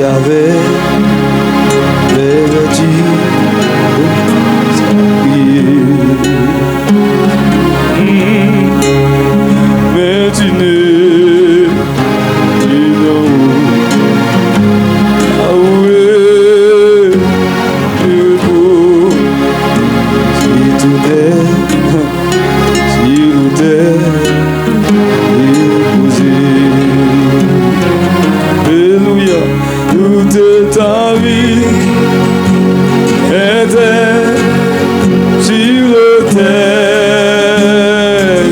avait perdu sa prière. Mais tu n'es non. Ah ouais, Dieu beau, si tout est, si tout est déposé. Alléluia, toute ta vie était sur le terre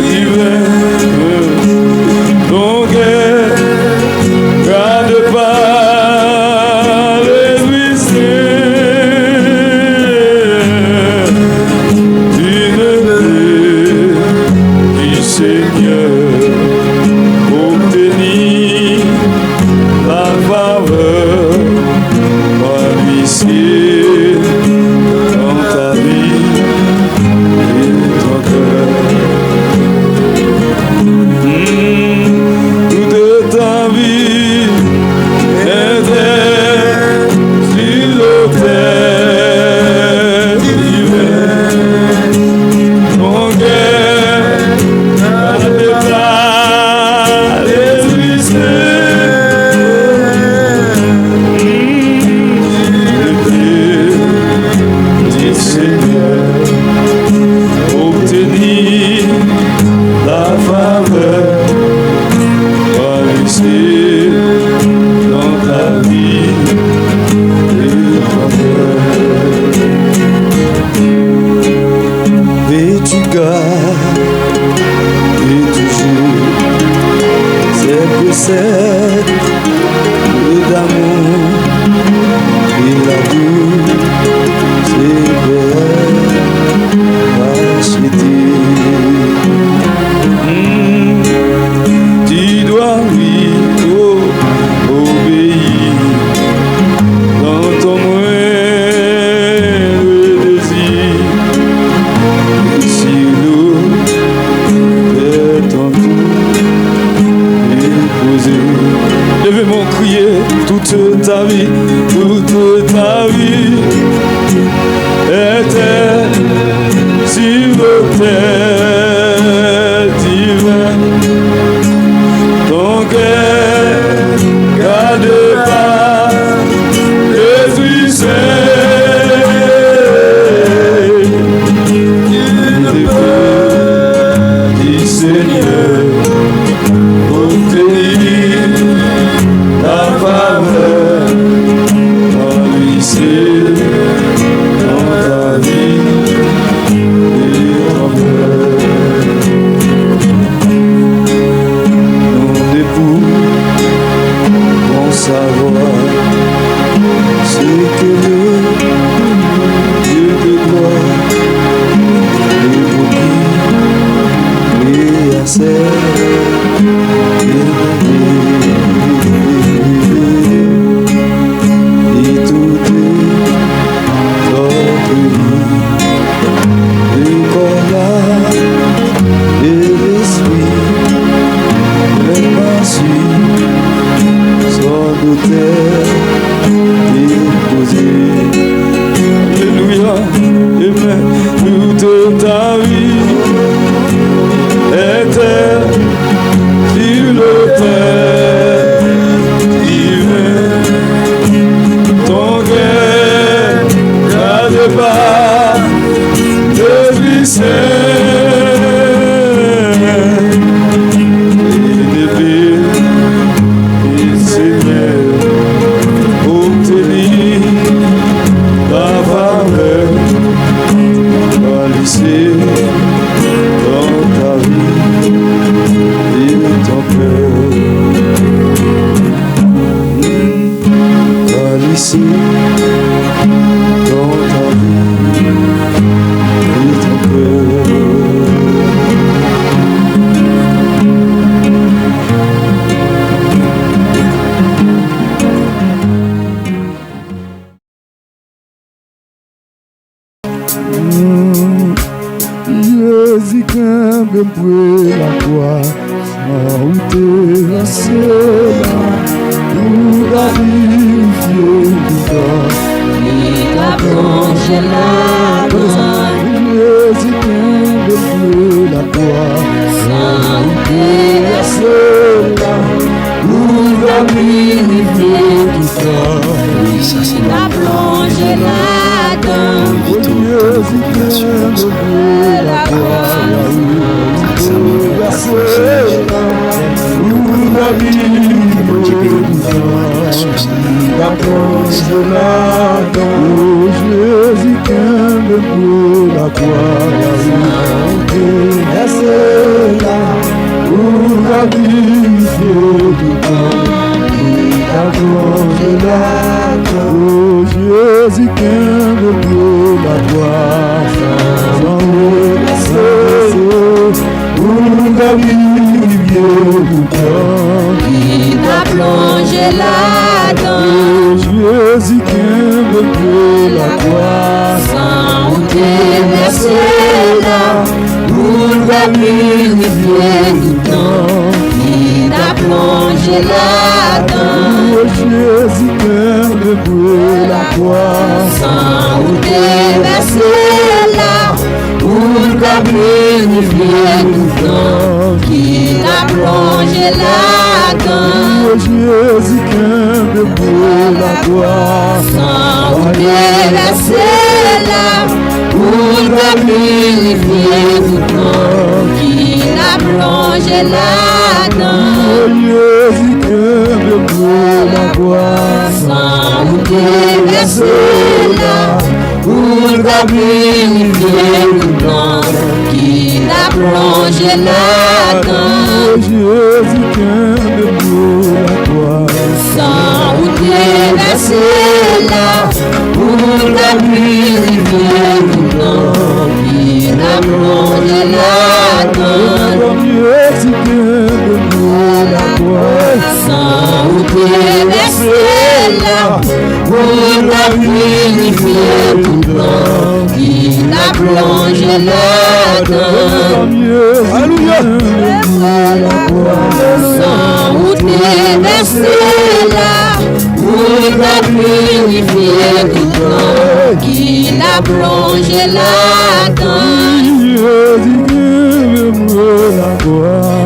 divin. Donc garde pas les mystères d'une paix du Seigneur, obtenir la faveur par l'huissier dans ta vie et ton cœur. Toute ta vie était sur l'autel divin. Ton cœur garde pas les mystères du Seigneur, obtenir la faveur par l'huissier dans ta vie et ton cœur. Et tu gardes et toujours ces préceptes d'amour et la douce et belle racheter. Tu dois lui obéir dans ton moindre désir. Et si l'eau est ton tour déposé, levez mon crier toute ta vie était sur l'autel divin. Ton cœur garde pas les huissiers du Seigneur, obtenir la faveur par l'huissier dans ta vie et ton cœur. Nos époux vont savoir ce que le Dieu de gloire évoqué et assez. Et tout est notre vie, le corps et l'esprit, le passé, son autel déposé. Alléluia, amen. Toute ta vie était sur l'autel divin. Ton cœur garde pas de mystère élevé et Seigneur, obtenir la faveur par l'huissier dans ta vie et ton cœur. Par l'huissier dans ta vie et ton cœur. Jésus quand même pour la croix, sans où t'es la seule, pour la vie. la donne. Jésus qu'aime la croix, sans cela, nous la vérifier tout ça. Oui, ça c'est la plongée là-dedans. Jésus qu'aime la croix, nous la vérifier tout ça. La plongée là-dedans. Jésus qu'aime la croix, c'est là où la vie tout la plongée là-dedans. Oh Jésus qu'aime la croix, où la vie tout la plongée là-dedans. Oh Jésus qu'aime la croix, sans verser là, où la vie tout la plongée là-dedans. Oh Jésus qu'aime la croix, sans verser là, où la vie qui la plongée là-dedans. Oh Jésus qu'aime la croix, sans verser là, où la vie qui la plongée là-dedans. Oh Jésus qu'aime la croix, sans verser là, où la vie qui la plongée là-dedans. Oh Jésus qu'aime la croix, sans verser là, où la vie qui la plongée là-dedans. Oh Jésus qu'aime la croix, sans verser là, où la vie qui la plongée là-dedans. Alléluia. sans verser là, la purifier qui la plongée là-dedans.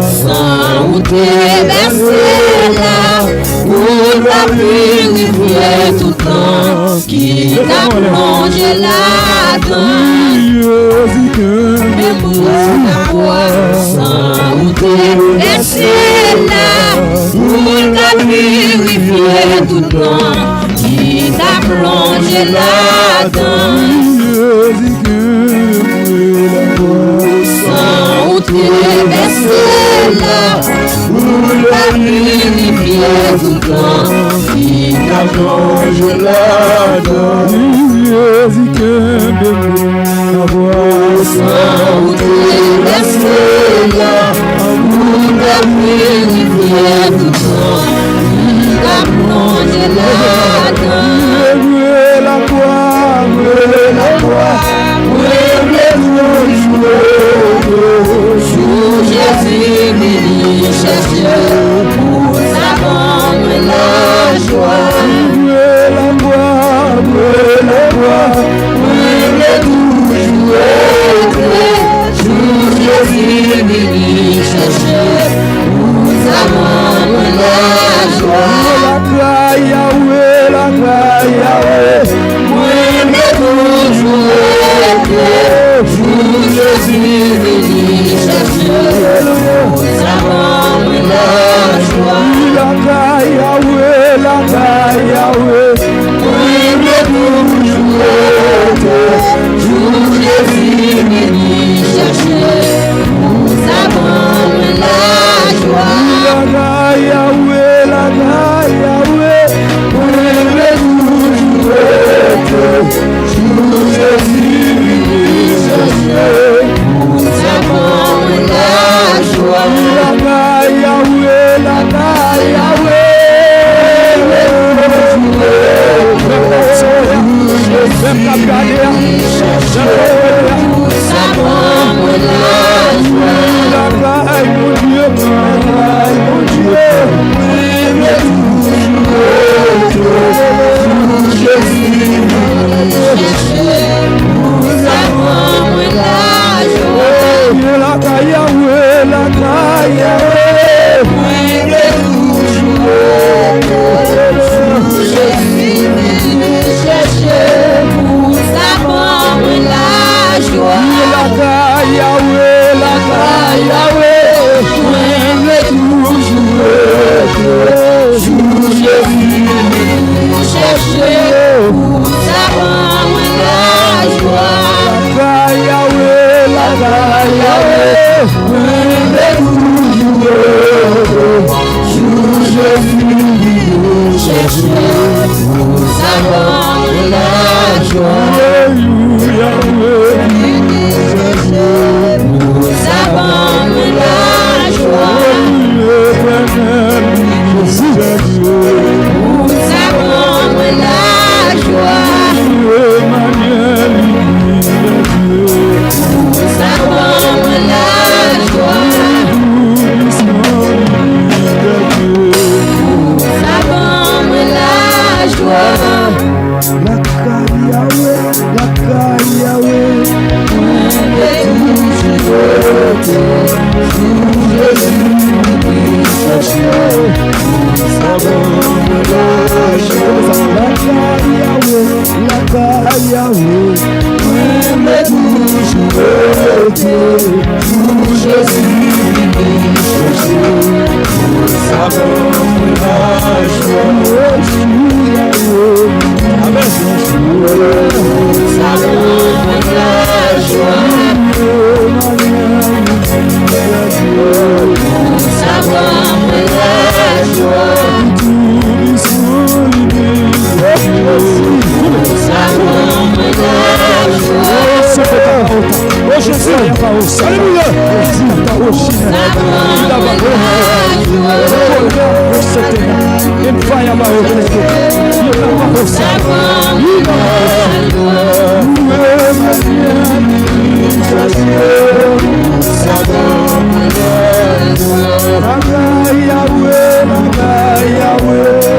Sans verser là, pour la purifier tout le temps, qui la plongée là-dedans. Mais pour la croix, sans verser là, pour la purifier tout le temps, qui la plongée là-dedans. Sans verser là, pour la purifier tout le temps, qui la plongée là-dedans. Sans verser là, pour la purifier tout le temps, qui la plongée là-dedans. Sous Jésus, béni, cherche pour sa bonne la joie. Sous Jésus, béni, cherche pour sa bonne la joie. Toujours sous Jésus, béni, cherche pour sa bonne la joie. Sous Jésus, béni, cherche pour sa bonne la joie. Pour sa bonne la joie. Pour sa bonne la joie. Jésus, nous avons la joie. Alléluia, Nous avons la joie. Éternel, Jésus est Dieu. Nous avons la joie. Emmanuel, il est Dieu. Nous avons la joie. Nous sommes Nous avons la joie. la Yahweh, la Yahweh.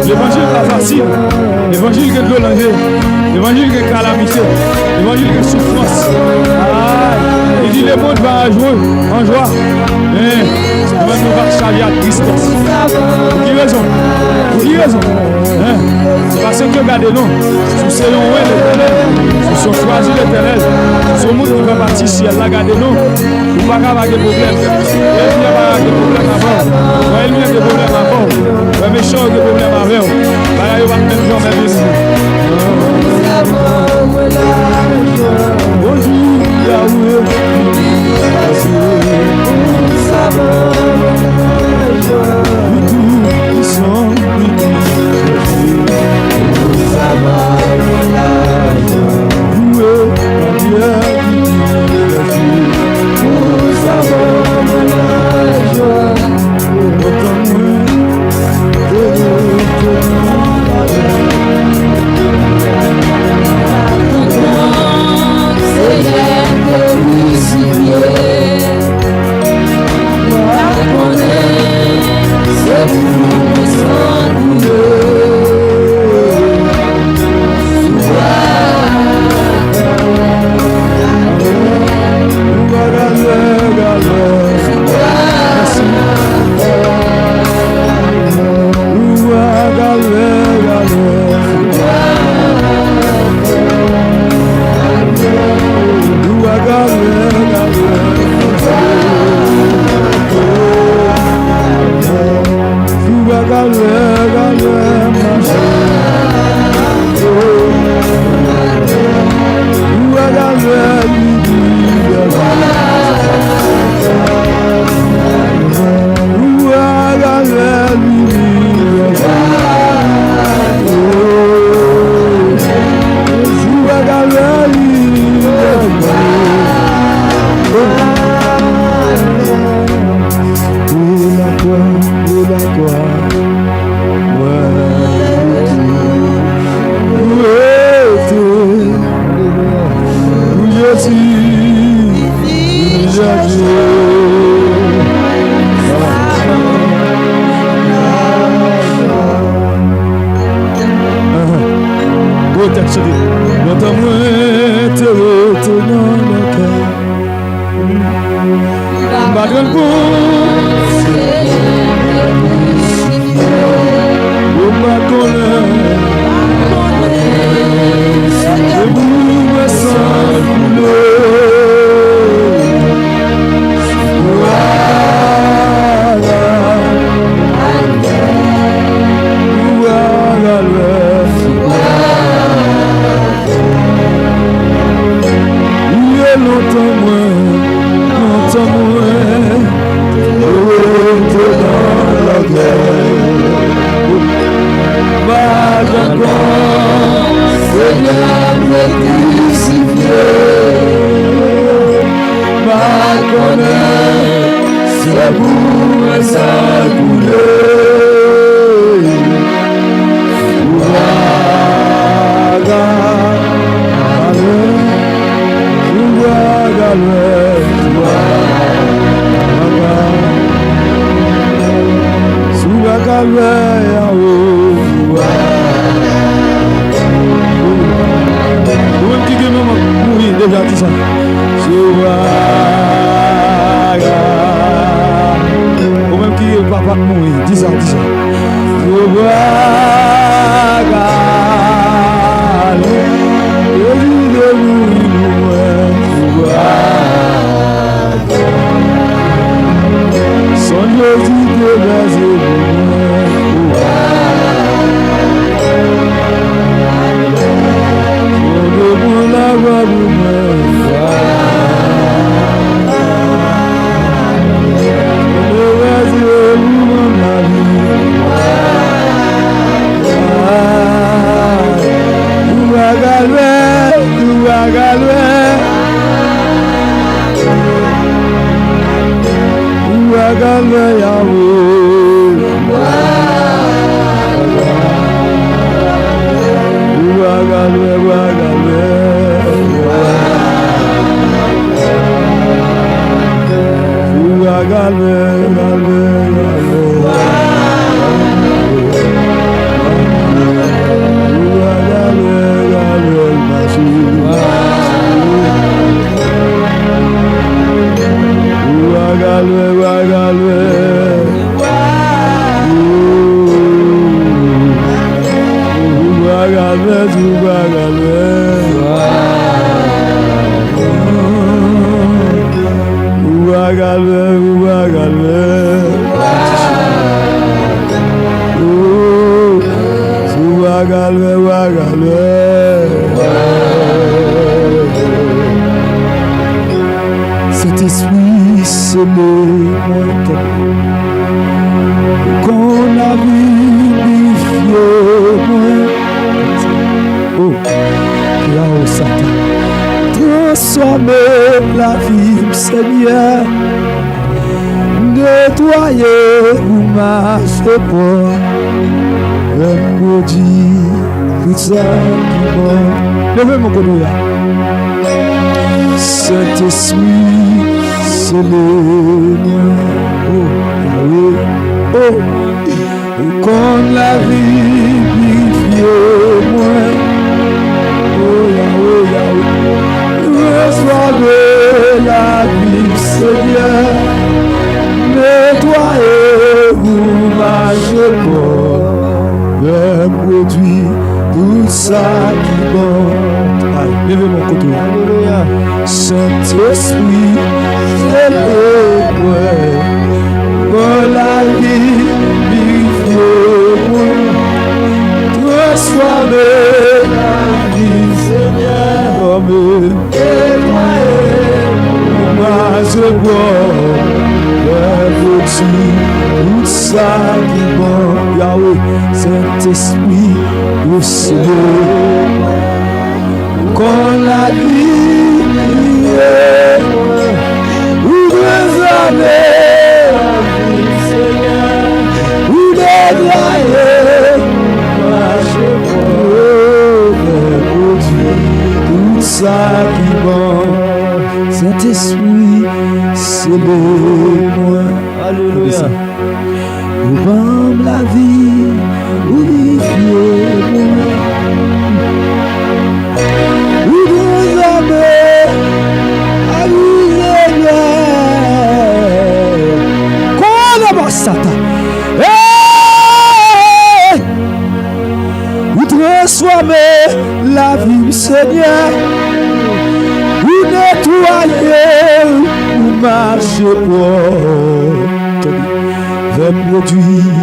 L'évangile pas facile, l'évangile qui est violent, l'évangile qui est calamité, l'évangile qui est souffrance. Il dit le monde va jouer en joie, mais nous va charger à tristesse. Pour qui raison? Pour qui raison? Parce que regardez-nous, si c'est un l'éternel, si sont choisis l'éternel, si c'est le monde qui va partir ciel, là, regardez-nous, vous ne pouvez pas avoir de problème. Il n'y a pas de problème avant. Il y a des problèmes avant. Les méchants ont des problèmes avec eux. Là, ils vont mettre dans la vie. Bonjour, Yahweh. pas de compte. Ou pas connaître. Et vous me semblez. Longtemps moins, dans la guerre. Pas encore, Seigneur me crucifié. Pas connaître, c'est vous et ça déjà dit ça. Ou même qui est papa mourir, dis ça, dis ça. Saint-Esprit, c'est le montant qu'on a vivifié. Oh, là-haut, Satan, transformer la vie, Seigneur, nettoyer ou marcher pour reproduire tout ça qui va. Levez mon côté là. Saint-Esprit, c'est le mien. Oh, Yahweh, oh, qu'on la vivifié, moi. Oh, Yahweh, Yahweh, reçoivez la vie, Seigneur. Nettoyez-vous, marchez pour reproduire tout ça qui va. Allez, levez mon côté. Alléluia. Saint-Esprit, c'est le moi. Pour la vie, vivifiez-moi. Transformez la vie, Seigneur. Nettoyez-vous, marchez pour tout ça qui va. Yahweh, Saint-Esprit, recevez qu'on la vie, ouvrez Seigneur, ou nettoyez, marchez pour tout ça qui va. Saint-Esprit, c'est le moi. Alléluia. Vous vendez la vie, vous viviez moi. Vous vous amez à vous aimer. Seigneur, ou nettoyer, ou marcher pour vers produire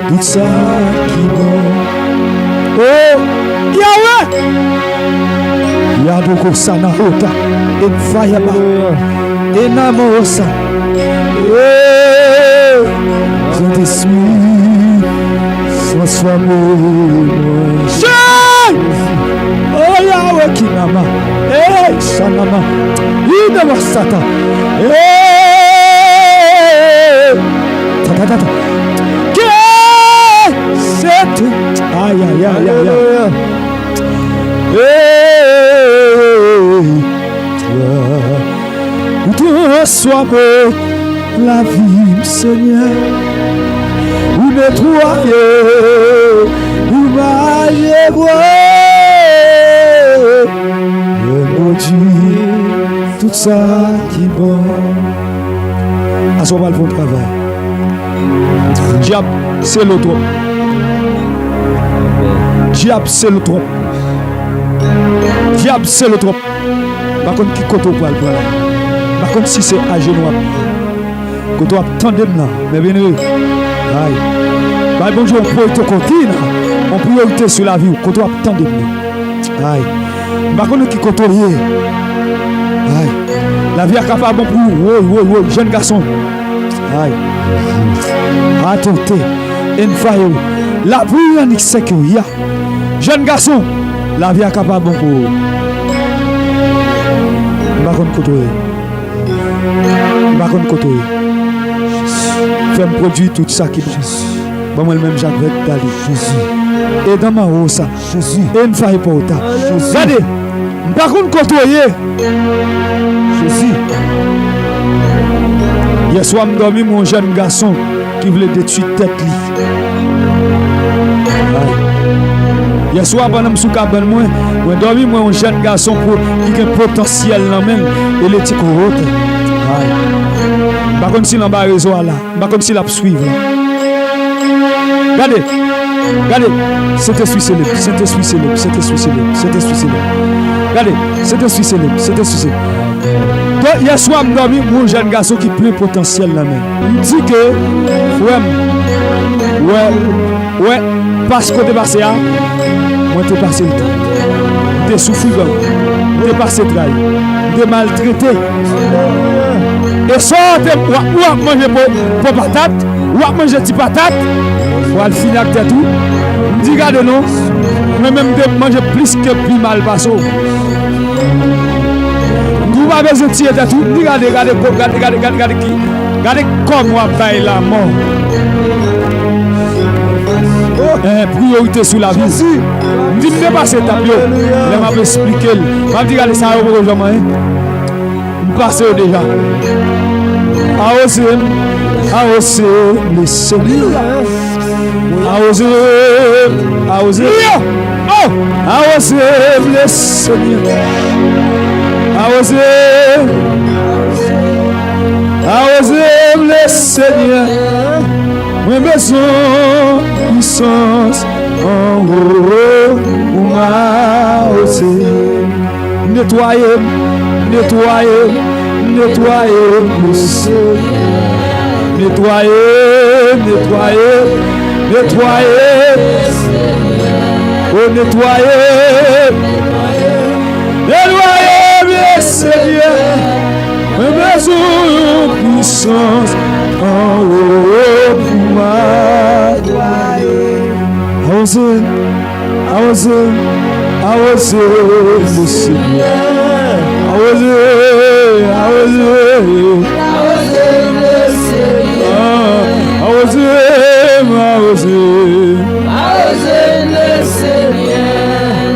tout ça qui bon. Oh, Yahweh! Yadoko sana hota, et fayaba, et namosa. Saint-Esprit, transformez-moi. Oh Yahweh Kinama, Shanama, Idama Satan, Tata, c'est aïe aïe aïe aïe. Transformez la vie, Seigneur. Vous nettoyez, vous maillez, mon Dieu, tout ça qui est bon. À ce moment, le travail. Diable, c'est le trop. Diable, c'est le trop. Diable, c'est le trop. Par contre, qui compte au poil, par contre, si c'est à genoux, quand tu attendez là, mais bien, aïe. Bah, bonjour, on peut te compter, on priorité sur la vie, quand tu attendez là. Aïe. Par contre, qui compte rien. Aïe. La vie est capable pour vous, jeune garçon. Aïe. Attendez, une fois, la vie est sécurité. Jeune garçon, la vie est capable pour vous. Par contre, par contre, fais-moi produire tout ça qui est Jésus. Moi-même, j'avais d'aller Jésus. Et dans ma roue, ça, Jésus. Et une faille pour ta. Regardez, par contre, côtoyer Jésus. Hier soir, je dormi mon jeune garçon qui voulait détruire tête. Hier soir, pendant que je suis moi, je dormi mon jeune garçon qui a un potentiel là même et les petits corottes. Par contre, si l'on va réseau là, par contre, si l'on suivre. Regardez, c'était suicide, c'était suicide, c'était suicide, c'était suicide. Regardez, c'était suicide, c'était suicide. Donc, hier soir, je dormi mon jeune garçon qui a plein potentiel là même. Il dit que, ouais, parce que tu es passé là, moi tu es passé le temps. Tu es souffrant, tu es passé le travail, tu es maltraité. Et ça, ou à manger pour patate, ou à manger des patates, ou à le finir avec tout. Je dis, regardez, non, mais même de manger plus que plus mal passé. Vous m'avez besoin de tirer tout. Regardez comme on baille la mort. Priorité sur la vie. Je dis, ne pas cette étape. Je vais expliquer. Je vais dire, regardez ça, je passe déjà. Arrosez le Seigneur. Arrosez le Seigneur. Arrosez le Seigneur. J'ai besoin de puissance en haut pour m'arroser. Nettoyez le Seigneur. Nettoyez. Oh, nettoyez le Seigneur. J'ai besoin de puissance en haut pour m'arroser. Arrosez le Seigneur.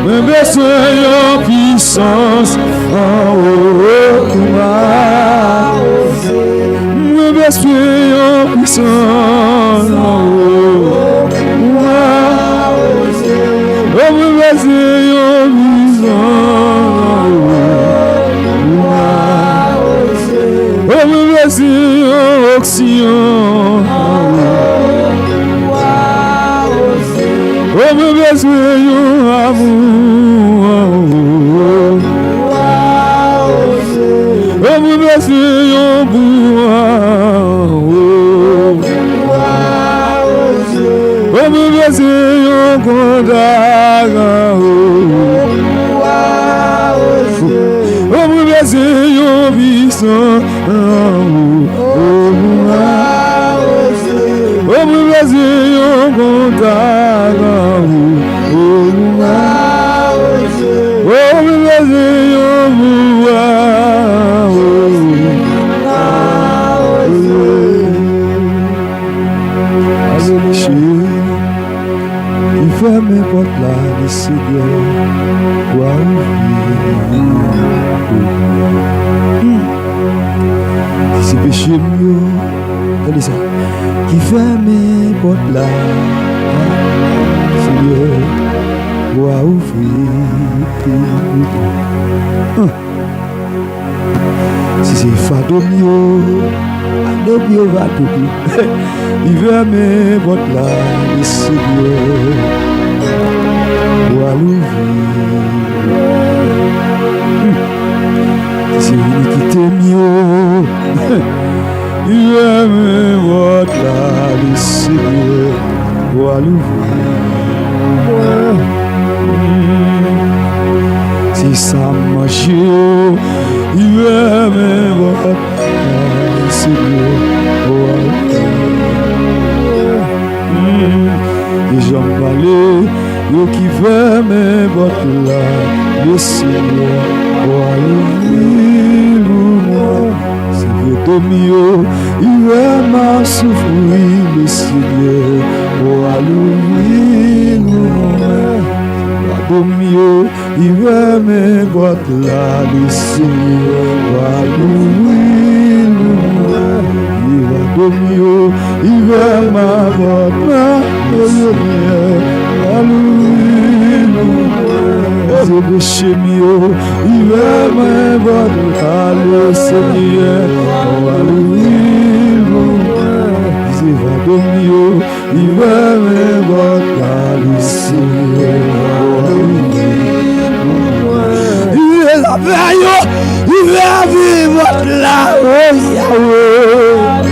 Mais besoin de puissance en haut pour m'arroser. Mais besoin de puissance en haut pour m'arroser. Oh, mais besoin de puissance en haut pour m'arroser. Oh, mais besoin d'oxygène en haut pour m'arroser. Oh, mais besoin d'amour. yon bois. On me baisser yon contact. On me baisser yon puissant. On me baisser yon contact. On me baisser yon ferme porte là, le Seigneur doit ouvrir. C'est péché mieux, regardez ça. Qui ferme porte là, le Seigneur doit ouvrir. Si c'est Fadomio, Fadomio va tout. Il ferme porte là, le Seigneur. C'est l'iniquité mieux. Il aime votre la le Seigneur doit l'ouvrir. Si ça marche, il aime votre la le Seigneur doit l'ouvrir. Les gens parlent. Yo qui veut mes bottes là, le Seigneur doit l'ouvrir moi. C'est vieux Domio, il veut ma souffrir, le Seigneur doit l'ouvrir moi. Domio, il veut mes bottes là, le Seigneur doit l'ouvrir moi. Il va Domio, il veut ma botte là, le Seigneur. C'est péché mieux, il va m'invoquer le Seigneur. C'est Fadomio, il va m'invoquer le Seigneur. Il est la veille, il va vivre là, oh Yahweh.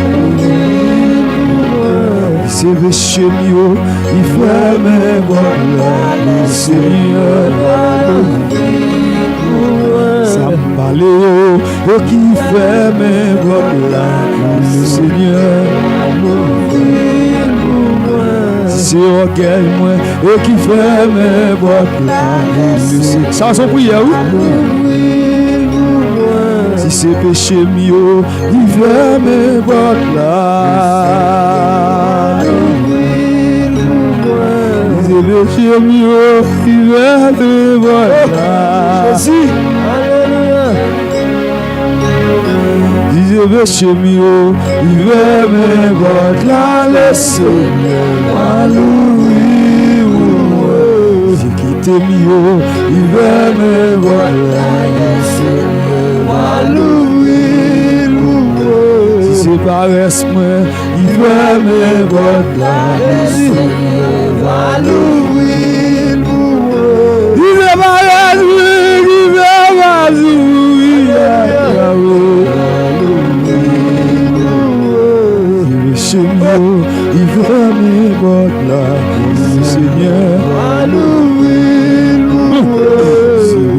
C'est péché mieux, il fait mes voilà le Seigneur. Ça me parle, oh qui fait mes voilà le Seigneur. C'est auquel moi, et qui fait mes voilà le Seigneur. Ça son prière, oui. Si c'est péché mieux, il fait mes voilà. C'est péché mieux, il va te voir. Jésus, alléluia. C'est péché mieux, il va me voir là, le Seigneur, alléluia. C'est quitté mieux, il va me voir là, le Seigneur, alléluia. Si c'est paresse moi, il va me voir là, le Seigneur, alléluia. Il va paresse moi, il va m'azouiller, il va me voir là, le Seigneur, alléluia.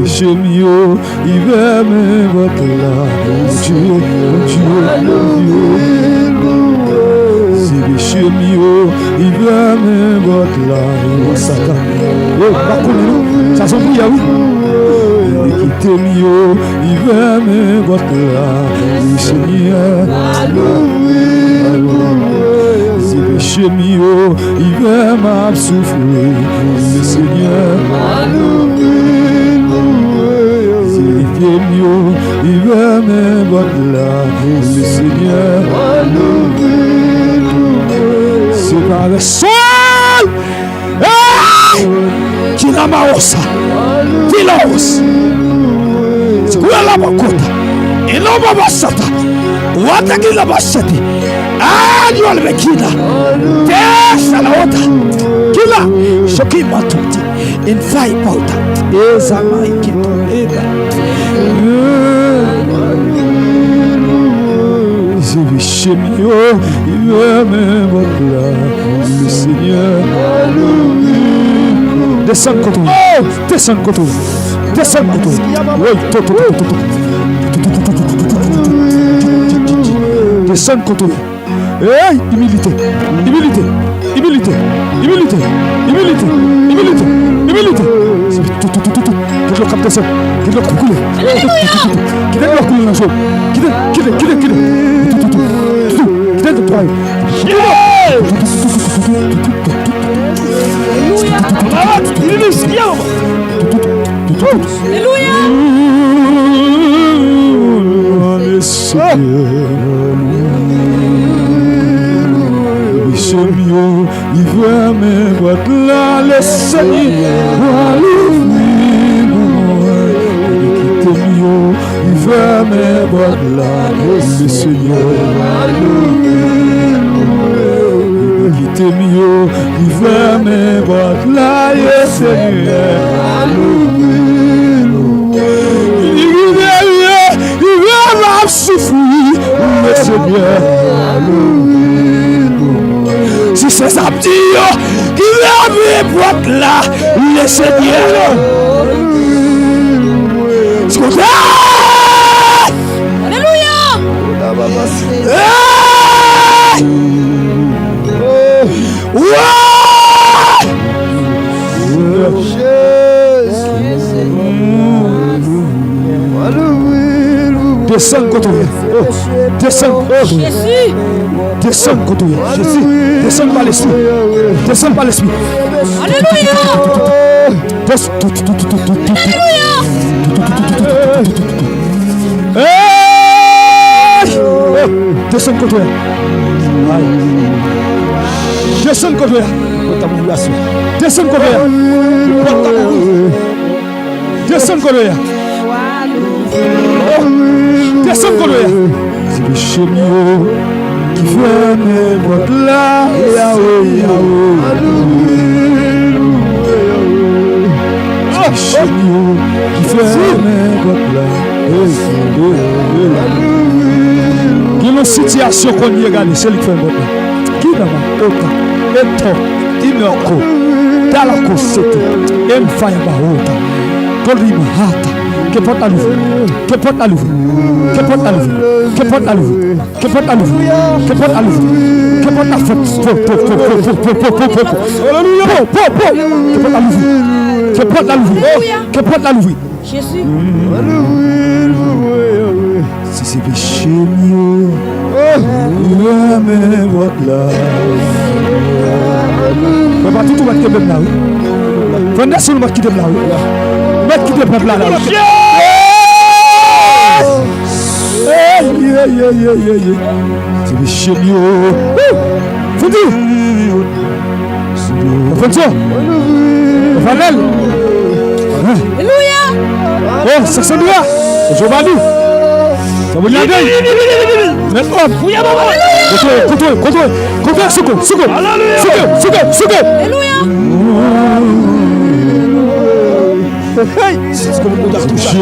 C'est mieux, il va me voir là, Dieu, c'est mieux, il va me voir là, Satan. Ça s'en prie, oui. Quitte mieux, il va me voir là, le Seigneur, alléluia. Péché mieux, il va m'absouffler, le Seigneur, alléluia. C'est mieux, il va me voir là, le Seigneur, alléluia. C'est par le sol, qui n'a pas osa, qui l'a osa, c'est quoi la bakota, et non pas basata, ouata qui la basati. Annual Mekina, Tessa la Ota, Kila, Shokima Tuti, in five powder, is a mighty Eda. C'est péché mieux, il veut même votre là, le Seigneur. Descends côté. Oh, descends côté. Descends côté. Descends côté. Hey, humilité, humilité, humilité, humilité, humilité, humilité, humilité. Qu'il le capte ça, qu'il le coupe couler. Qu'il le couler dans le qu'il il veut me voir là, le Seigneur, il veut me voir là, le Seigneur, il veut me voir là, le Seigneur, il veut m'assouffrir, le Seigneur. Si c'est ça qui va me là, le Seigneur. Alléluia. Descends côté. Descends. Descends côté. Descends par l'esprit. Descends par l'esprit. Alléluia. Descends côté. Descends côté. Descends côté. Descends côté. Descends côté. C'est le chemin qui fait mes votes là. Yahweh. C'est le chemin qui fait mes votes là. Il y a une situation qu'on y regarde, c'est lui qui fait un vote là. Qui n'a pas autant, et toi, il me rend, dans la cosette, et me fait un barreau, pour lui me hâte. Que porte à l'ouvre, que porte à l'ouvre, que porte à l'ouvre, que porte à l'ouvre, que porte à l'ouvre, que porte à l'ouvre, que porte à l'ouvre, que porte à l'ouvre, que porte à l'ouvre. Jésus. Si c'est péché mieux, mais votre là. On va tout mettre même là. Vendez sur le mettre qui est là. Mettre qui est là. C'est péché mieux. Fondez. On fait ça. On va aller. Alléluia. Oh, ça c'est bien. Je vais aller. Ça vous l'aider. Maintenant, contrôle, secours. Alléluia. C'est ce que vous avez touché.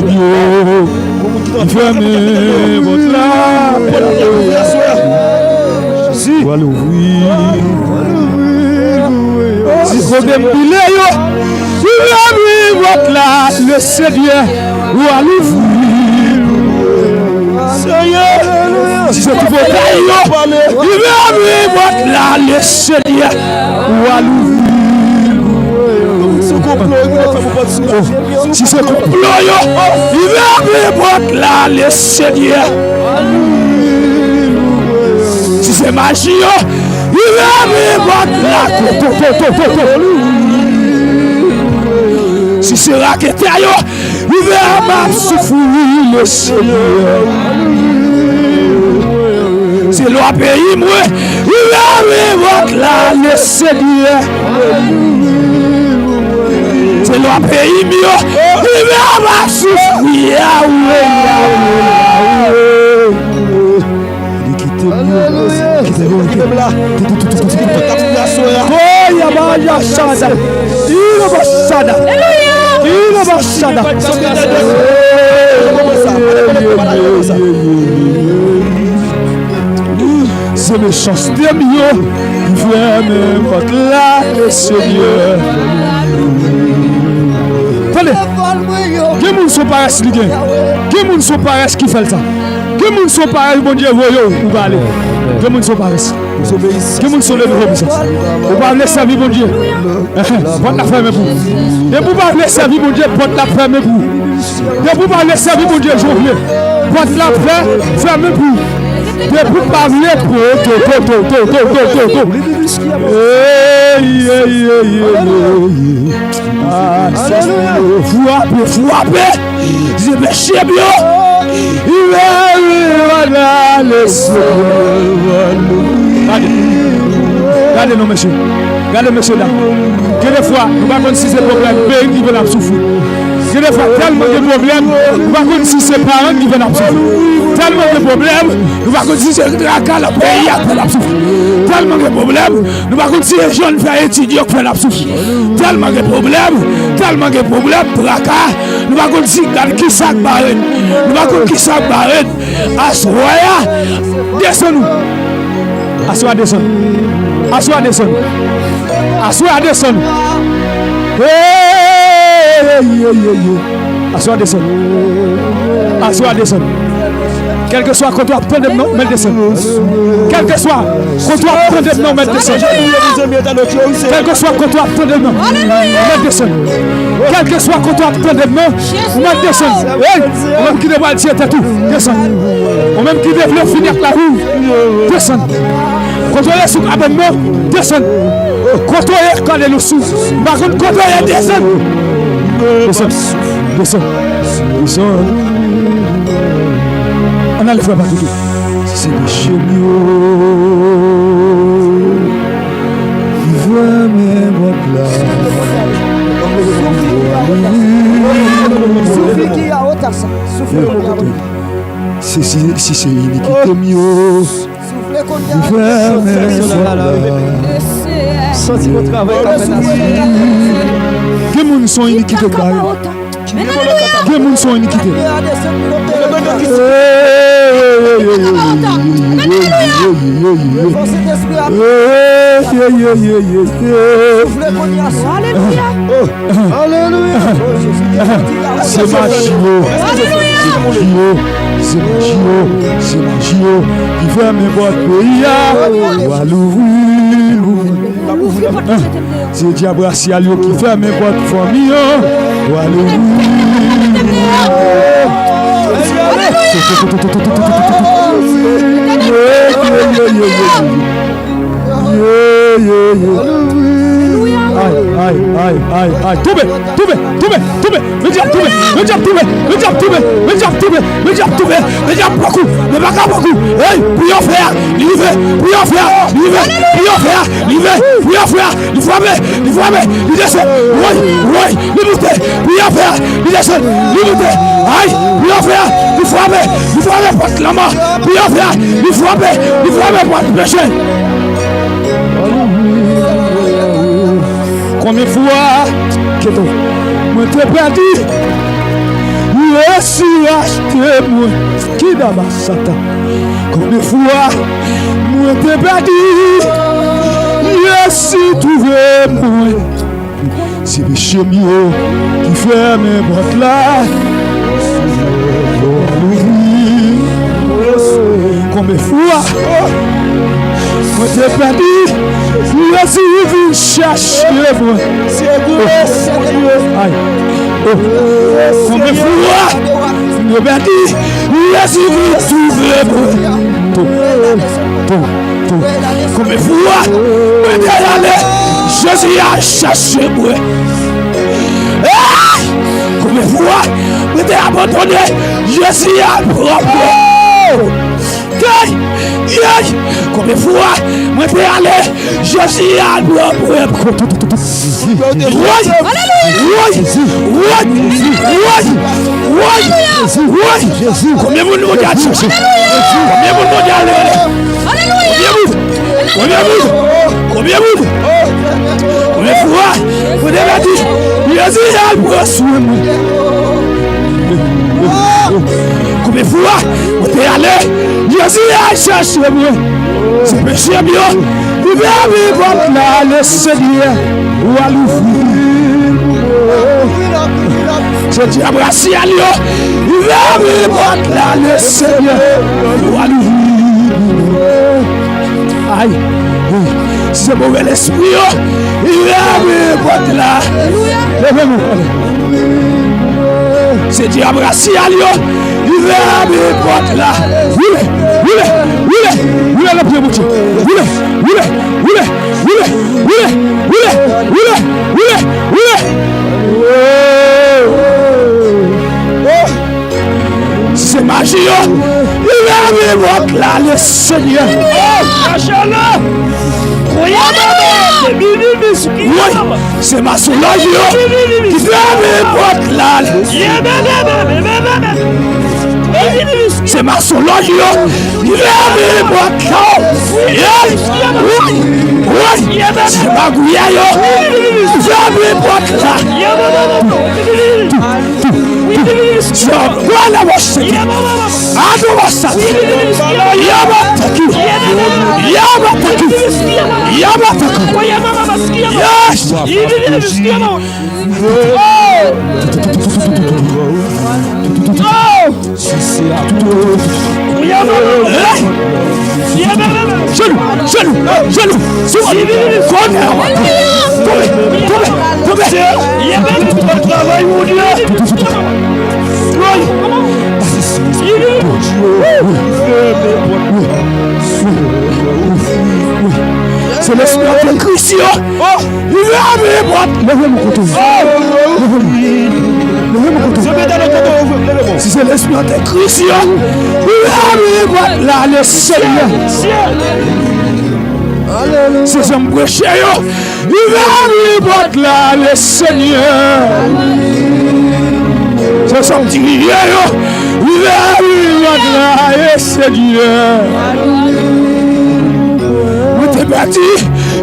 Fermez votre lame. Si, voilà, oui. Si vous avez votre lame, le Seigneur, ou à l'ouvrir. Seigneur, si c'est tout votre lame, il va votre lame, le Seigneur, ou à l'ouvrir. Si c'est complot, il va me là, le Seigneur. Si c'est magie, il va me là. Si c'est raquette, il va m'assouffrir, le Seigneur. C'est le pays, moi, il va me là, le Seigneur. C'est le pays mieux, il va m'assouffrir, Yahweh. c'est méchanceté mieux. Il fait même votre là, le Seigneur. Attendez, quel monde sont paresse li gen? Quel monde sont paresse qui fait ça? Quel monde sont paresse bon Dieu voyo ou va aller? Quel monde sont paresse? Quel monde sont les obéissants? Ou pas laisser vivre bon Dieu? Porte la ferme pour. Et pour pas laisser vivre bon Dieu, porte la ferme pour. Et pour pas laisser vivre bon Dieu jouer. Porte la ferme pour. Et pour pas venir pour frapper, je vais chier bien. Il va le regardez nos messieurs. Regardez monsieur là. Quelle fois, nous ne savons pas si c'est problème, pays qui veut souffrir. Quelle fois, tellement de problèmes, nous ne savons pas si c'est parents qui veulent souffrir. Tellement de problèmes, nous ne savons pas si c'est le tracas, le pays qui veut souffrir. Tellement de problèmes, nous ne savons pas si les jeunes faire étudier qui veulent souffrir. Tellement de problèmes, tracas, nous ne savons pas si qui sac barré. Nous ne savons pas qui sac barré. Assoya, descends-nous. Assoya, descends. Assoya, descends. Assoya, descends. Assoya, descends. Assoya, descends. Quel que soit quand tu apprends de nom, mais descends. Quel que soit quand tu apprends de nom, mais descends. Quel que soit quand tu apprends de nom, mais descends. Quel que soit quand tu apprends de nom, mais descends. On même qui devrait dire tout, descends. On même qui devrait finir la rue, descends. Quand on est sous abonnement, descends. Quand on est quand on est sous, par contre, quand on est descends. Descends. On a le frère partout. C'est le chemiot. Il voit mes bottes là. Si c'est iniquité mieux. Il voit mes bottes là. Senti votre travail comme un que moun sont iniquité bari. Que moun sont iniquité. C'est ma Gio, qui fait mes bottes pays. C'est Diable Racialio qui fait mes bottes famille. Aïe, tombez. Beaucoup, mais pas beaucoup. Hey, prions frère, livrez, il frapper, il descend. Oui, liberté, prions frère, il descend, liberté. Aïe, prions frère, il frapper, porte la mort. Prions frère, il frapper, porte le péché. Combien de fois que moi t'ai perdu, je suis acheté moi qui d'abord Satan. Combien de fois moi t'ai perdu, je suis trouvé moi. C'est le chemiot qui fait mes bottes là. Combien de fois moi t'ai perdu, je suis venu chercher moi. Aïe. Combien de fois moi t'ai perdu, je suis venu trouver moi. Combien de fois moi t'ai allé, je suis à chercher moi. Combien de fois moi t'ai abandonné, je suis à propre. Combien de fois moi t'ai allé, je suis à propre. Combien vous nous dites chercher? Combien vous nous dites aller? Combien vous? Combien de fois vous avez dit, je suis à propre. Combien de fois, on est allé, Jésus a cherché moi. C'est péché bien. Il va vivre là, le Seigneur, ou à l'ouvrir. Je dis à Brassi à Lyon, il va vivre là, le Seigneur, ou à l'ouvrir. Aïe, c'est mauvais l'esprit, il va vivre là. C'est dit à Brassi à Lyon, il va vivre là. Oui, la prière, mon Dieu. C'est magie, il va vivre là, le Seigneur. Oui, c'est ma soulage qui va vivre là. C'est ma soulage, il va vivre là. Oui, c'est ma gouilla, il va vivre là. Quoi la vache? C'est l'esprit de Christ. Il va me levez mon couteau. Si c'est l'esprit de Christ, il va me là, le Seigneur. C'est son péché, il va me là, le Seigneur. C'est son petit il va me là, le Seigneur.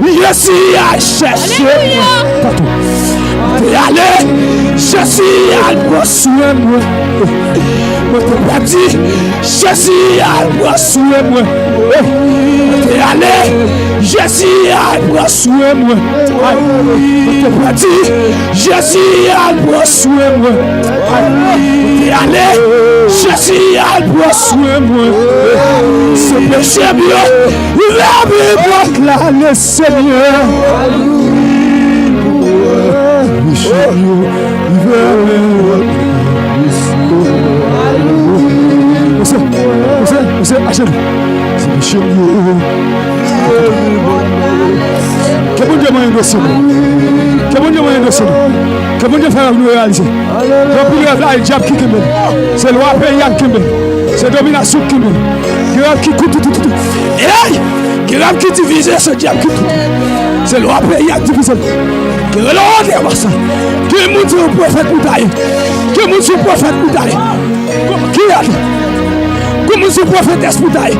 Je suis à chercher partout. Et allez, je suis à brosser moi. Je suis à brosser moi. Et allez, je suis à brosser moi. Je suis à brosser moi. Et allez, je suis à brosser moi. C'est péché bien. Il va me là, le Seigneur. C'est loi payante qui c'est domination qui qui coûte tout. Qui divise ce diable qui c'est loi payante qui divise. Que le ça. Que le monde prophète Boudaï. Que le monde prophète Boudaï. Qui est comme le prophète Boudaï.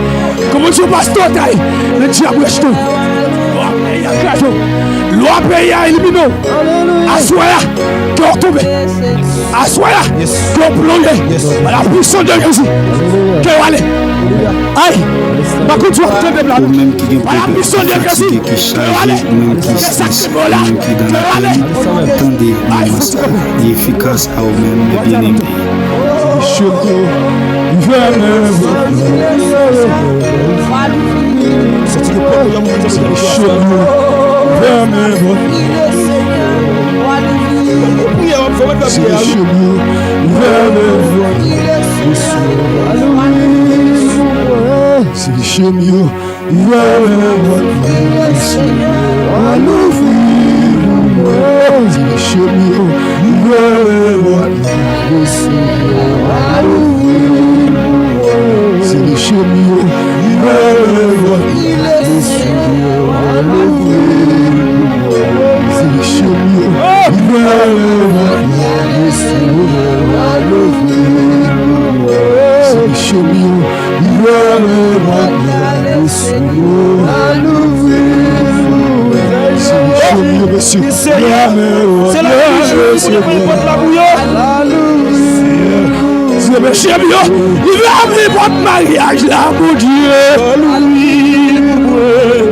Comme le pasteur Boudaï. Le diable est tout. Loi payante élimino. Assoya. Que on tombe. Assoya. Que on plonge. La puissance de Jésus. Que on allait. Aïe. Ma coup tu vas te déblayer. La puissance de Jésus. Que on allait. C'est ça qui me là. Attendez, efficace à vous-même, bien-aimés. C'est la C'est mes champions. Il veut abrir votre mariage là, mon Dieu.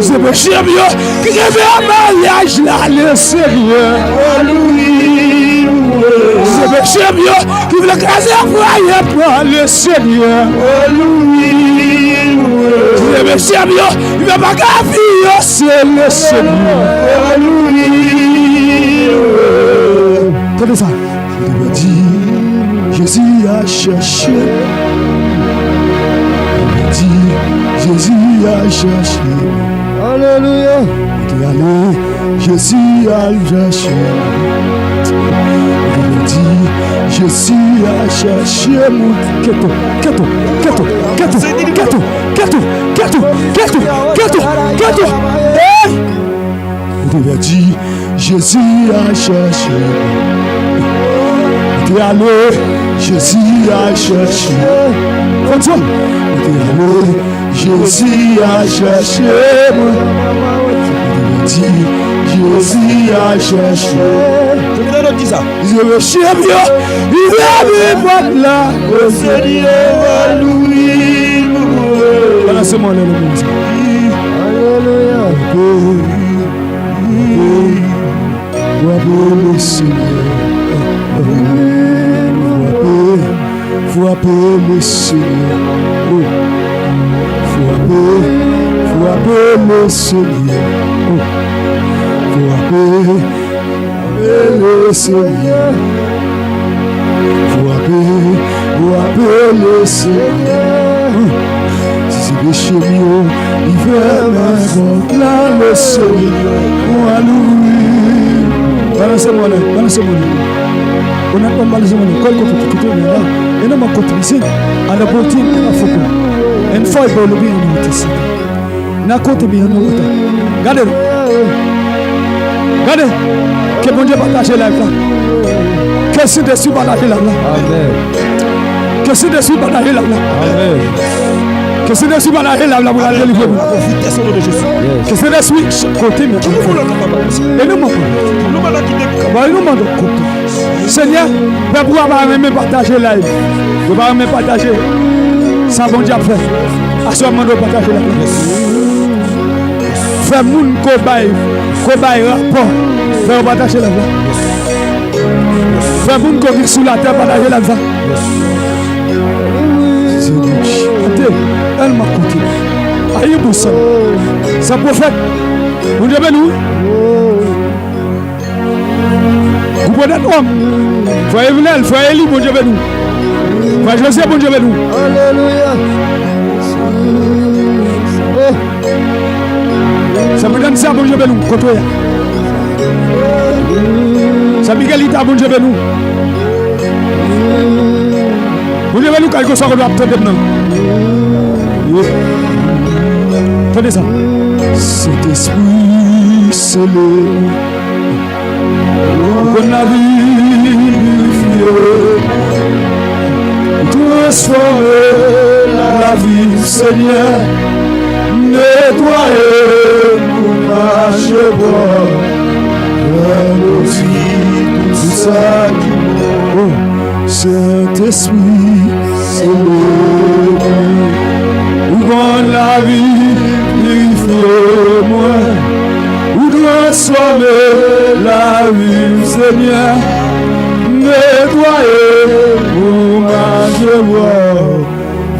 C'est mes champions qui veut un mariage là, le Seigneur. C'est mes champions qui veut caser un foyer pour le Seigneur. C'est mes champions qui veut pas gagner, c'est le Seigneur. Tenez ça. Il me dit, Jésus a cherché. Il me dit, Jésus a cherché. Alléluia. Il est allé, Jésus a cherché. Il me dit, Jésus a cherché mon keto. Il me dit, Jésus a cherché. Il est allé, Jésus a cherché. François, il est allé, Jésus a cherché. Il dit, Jésus a cherché. Je me cherche bien, il a mis votre là, au Seigneur, alléluia. Voilà, c'est mon alléluia. Alléluia. Le Seigneur. Faut appeler le Seigneur. Faut appeler le Seigneur. Faut appeler le Seigneur. Faut appeler le Seigneur. Si c'est péché mieux, il veut m'avoir là le Seigneur. Alléluia. Balancez-moi là. On a pas balancé mon école quand tu écoutes là. Et non, ma contribution à la beauté de la photo. Et une fois, il va le bien nous ici. Na côté bien nous. Regardez. Que bon Dieu partage la vie. Que c'est dessus partage la vie. Amen. Que c'est dessus partage la vie. Amen. Que c'est dessus partage la vie pour la délivrer. Que c'est dessus côté mais. Et nous Seigneur, pourquoi pas même partager la vie? Je ne vais pas même partager. Ça bon Dieu a fait. À ce moment de partager la vie. Faire moun cobaye rapport. Faire partager la vie. Faire moun qui vit sous la terre partager la vie. Elle m'a coûté. Aïe Boussa. Ça prophète. Vous devez nous. Vous pouvez être homme. Foyer Vunel, foyer Eli, bon Dieu veut nous. Foyer José, bon Dieu veut nous. Alléluia. Ça me donne ça, bon Dieu veut nous. Côtoyer. Ça Miguelita, bon Dieu veut nous. Bon Dieu veut nous, quelque chose qu'on doit attendre maintenant. Tenez ça. Cet esprit scellé. Qu'on a vu, transformer la vie, Seigneur, nettoyer pour marcher droit, vers aussi tout ça qui mort. Saint-Esprit, c'est le ouvrant la vie, purifiez-moi. Transformer la vie, Seigneur, nettoyer pour marcher droit,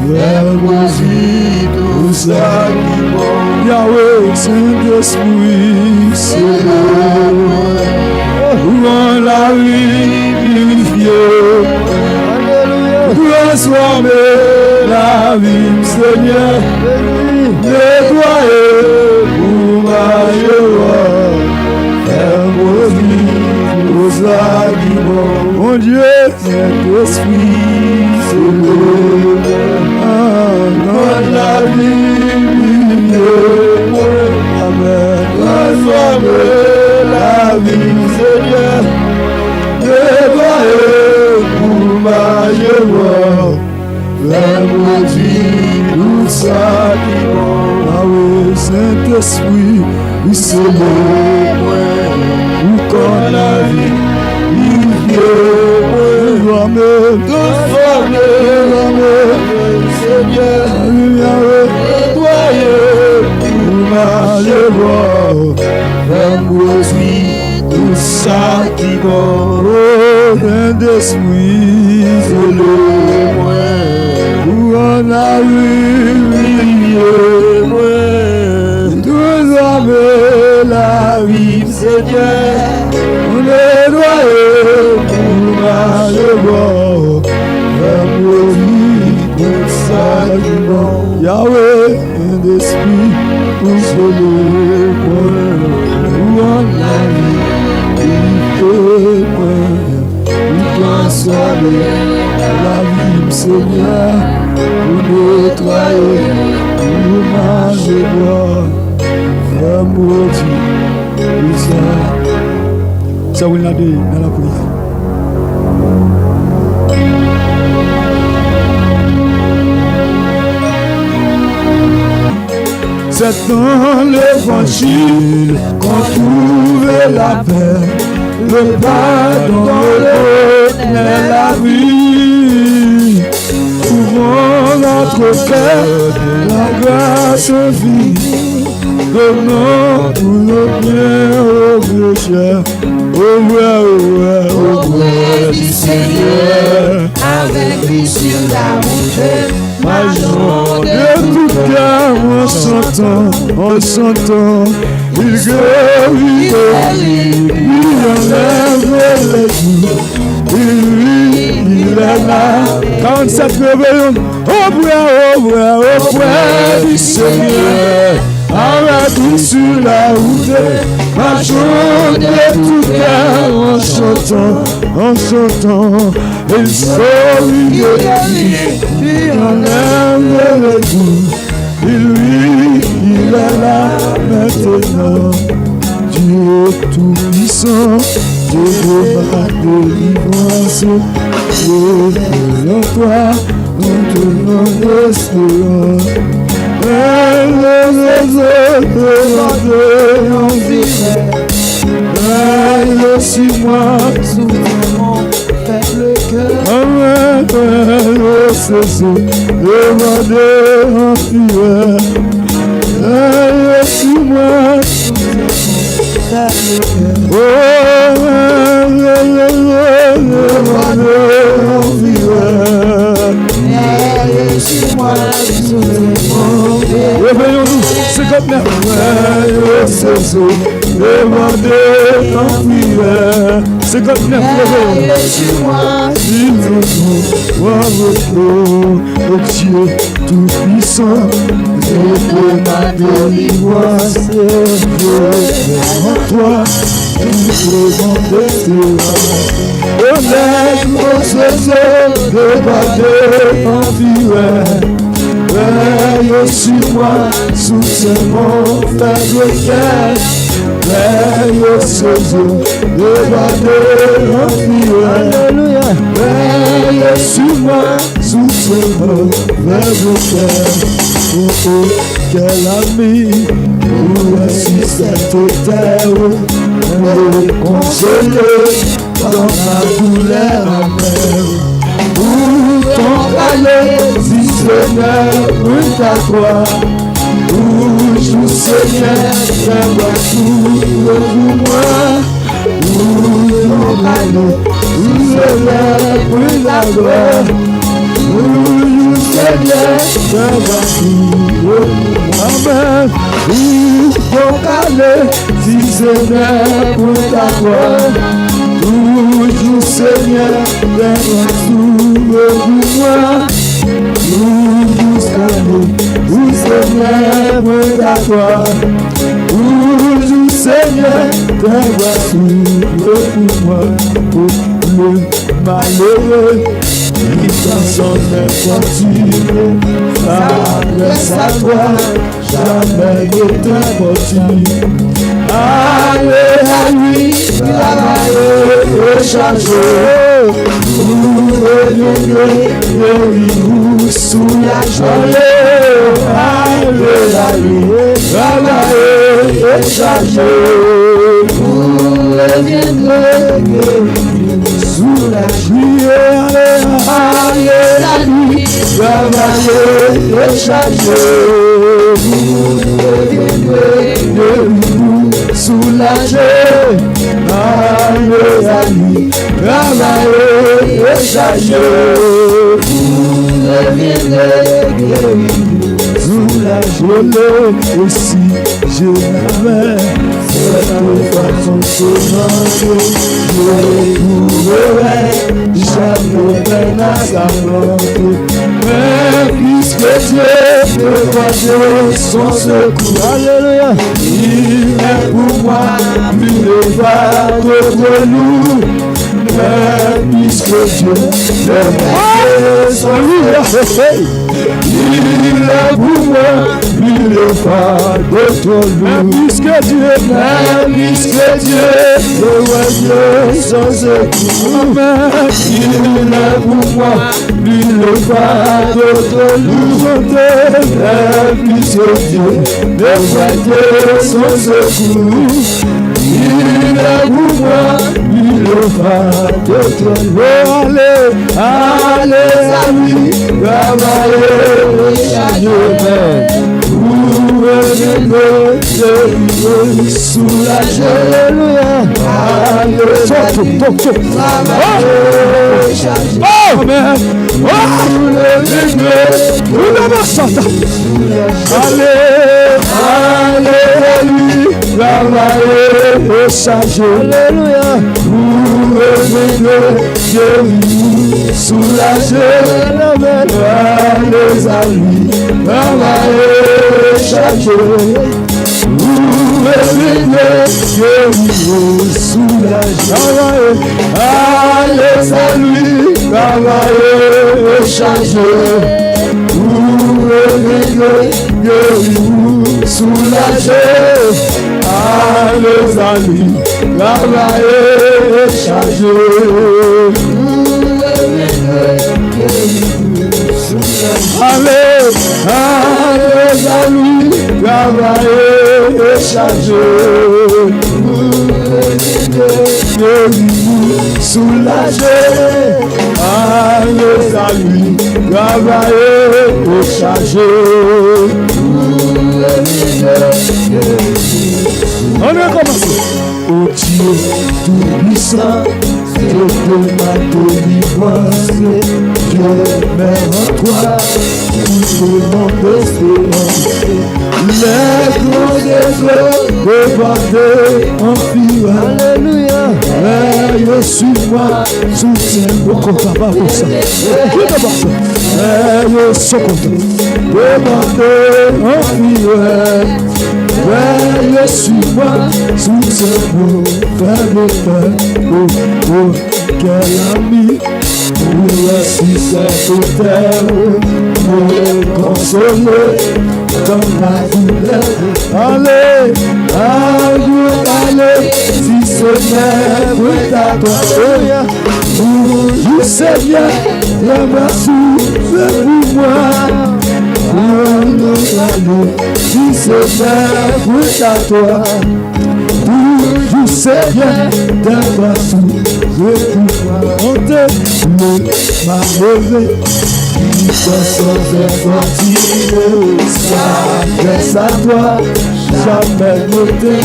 vers aussi tout ça qui mort. Yahweh, Saint-Esprit, c'est le ouvrant la vie, purifier. Transformer la vie, Seigneur, nettoyer pour marcher droit. Mon Dieu, Saint-Esprit, c'est le dans la vie, Amen. Transformer la vie, Seigneur, nettoyer pour marcher droit, vers tout ça qui mort. Ah oui, Saint-Esprit, c'est le où qu'on la vie, il vient Seigneur, nettoyer, pour je vois, fais-moi tout ça qui va, d'esprit, c'est le moins, où on a eu, nous avons la vie, Seigneur, on est noyé, pour je vois, fais-moi tout ça qui va, Yahweh, d'esprit, pour se le point, où on a eu, transformer la vie, Seigneur, pour nettoyer, pour manger, boire, faire maudit, tout ça. Ça vous l'a dit dans la prière. C'est dans l'évangile qu'on trouve la paix, le pardon, le la vie. Ouvrons notre cœur, la grâce vie. Donnons tout le bien au pécheur. Au vrai du Seigneur, avec lui sur la route. Marchons de tout cœur en chantant, il guérit, il enlève les jours, il est là. 47 réveillons, au vrai du Seigneur, avec lui sur la route. Marchons de tout cœur en chantant, il sauve, il guérit, il enlève les jours. Il est là maintenant, Dieu tout-puissant, Dieu de ma délivrance, Dieu en toi, nous tenons l'espérance. Suis-moi, souverain, faible cœur. Demandez en prière. Suis-moi, faible cœur. Demandez en prière. Suis-moi, souverain. Réveillons-nous, 59. Demandez en prière. 59, réveillons-nous. Dieu tout-puissant, Dieu de ma délivrance, en toi, tout le monde est honnête, mon Jésus, demandez en prière. Veille sur moi, soutiens mon faible cœur. Veille sur Dieu, demandez en prière. Alléluia. Veille sur moi, soutiens mon faible cœur. Oh, quel ami, pour sur cette terre, me consoler dans ma douleur amère. Pour ton palais, si Seigneur, pour ta croix. Toujours Seigneur, fais-moi tout pour moi. Toujours palais, si Seigneur, pour ta gloire. Toujours Seigneur, fais-moi tout pour moi. Amen. Toujours palais, si Seigneur, pour ta gloire. Toujours Seigneur, fais-moi tout pour moi. Toujours Seigneur, pour ta gloire. Toujours Seigneur, fais-moi tout pour moi. Pour le malheureux, qui dans son infortune, grâce à toi, jamais n'est importune. Allez à lui, travailler et charger. Pour revenir sous la journée. Allez à lui, travailler et charger. Pour revenir sous Priez, allez à lui, travaillez et chargez. Vous soulager, allez à lui, travaillez et chargez. Vous deviendrez guéri, soulagez-le aussi, je l'avais. Cette façon sonnante, je retrouverai jamais peine à sa volonté. Mais puisque Dieu peut porter son secours, alléluia, il est pour moi, lui ne va contre nous. Mais puisque Dieu peut porter son secours, il est pour moi, lui ne va contre nous. Mais puisque Dieu peut porter son secours, il est pour moi, lui ne va contre nous. Puisque Dieu peut porter son secours, il est pour moi, lui le va contre nous. Allez à lui, travaillez et chargez. Vous venez soulager. Alléluia. Allez à lui, travaillez et chargez. Amen. Allez à lui, travaillez et chargez. Alléluia. Vous venez soulager. Allez à lui, travaillez et chargez. Vous venez soulager. Allez à lui, travaillez et chargez. Vous venez soulager. Allez à lui, travaillez et chargez. Allez à lui, travaillez et chargez. Soulager. Allez à lui, travaillez et chargez. On va commencer. Oh Dieu tout-puissant, Dieu de ma délivrance, Dieu mets en toi tout mon espérance. Les grands défauts débordés en fille. Alléluia. Veille sur moi, soutiens mon compte à ma force. Veille sur compte débordés en fille. Veille sur moi, soutiens mon faible peur. Oh, oh, quel ami, pour si cette terre, pour le consoler dans la douleur. Allez, allez, si ce n'est pour ta gloire, toujours Seigneur, la massue pour moi. Allez, si ce n'est pour ta gloire, toujours Seigneur, la massue pour moi. On te m'a levé. Sans effort, ça grâce à toi, jamais ne t'es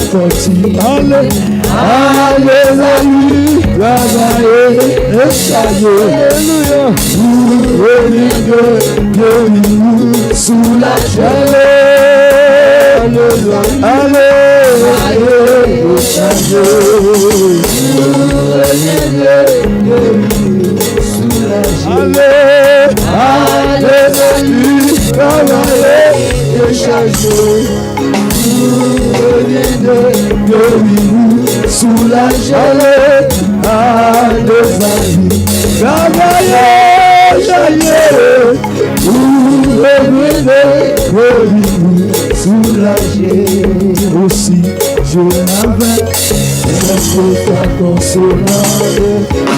allez, allez à lui, travailler et charger. Alléluia. Vous venez guérir, soulager. Allez, allez et charger. Vous venez guérir, soulager. Allez, allez à lui, travailler et charger. Vous venez guérir, soulager. Allez à lui, travailler, charger. Vous venez guérir, soulager. Aussi, je l'avais, c'est ta consolante.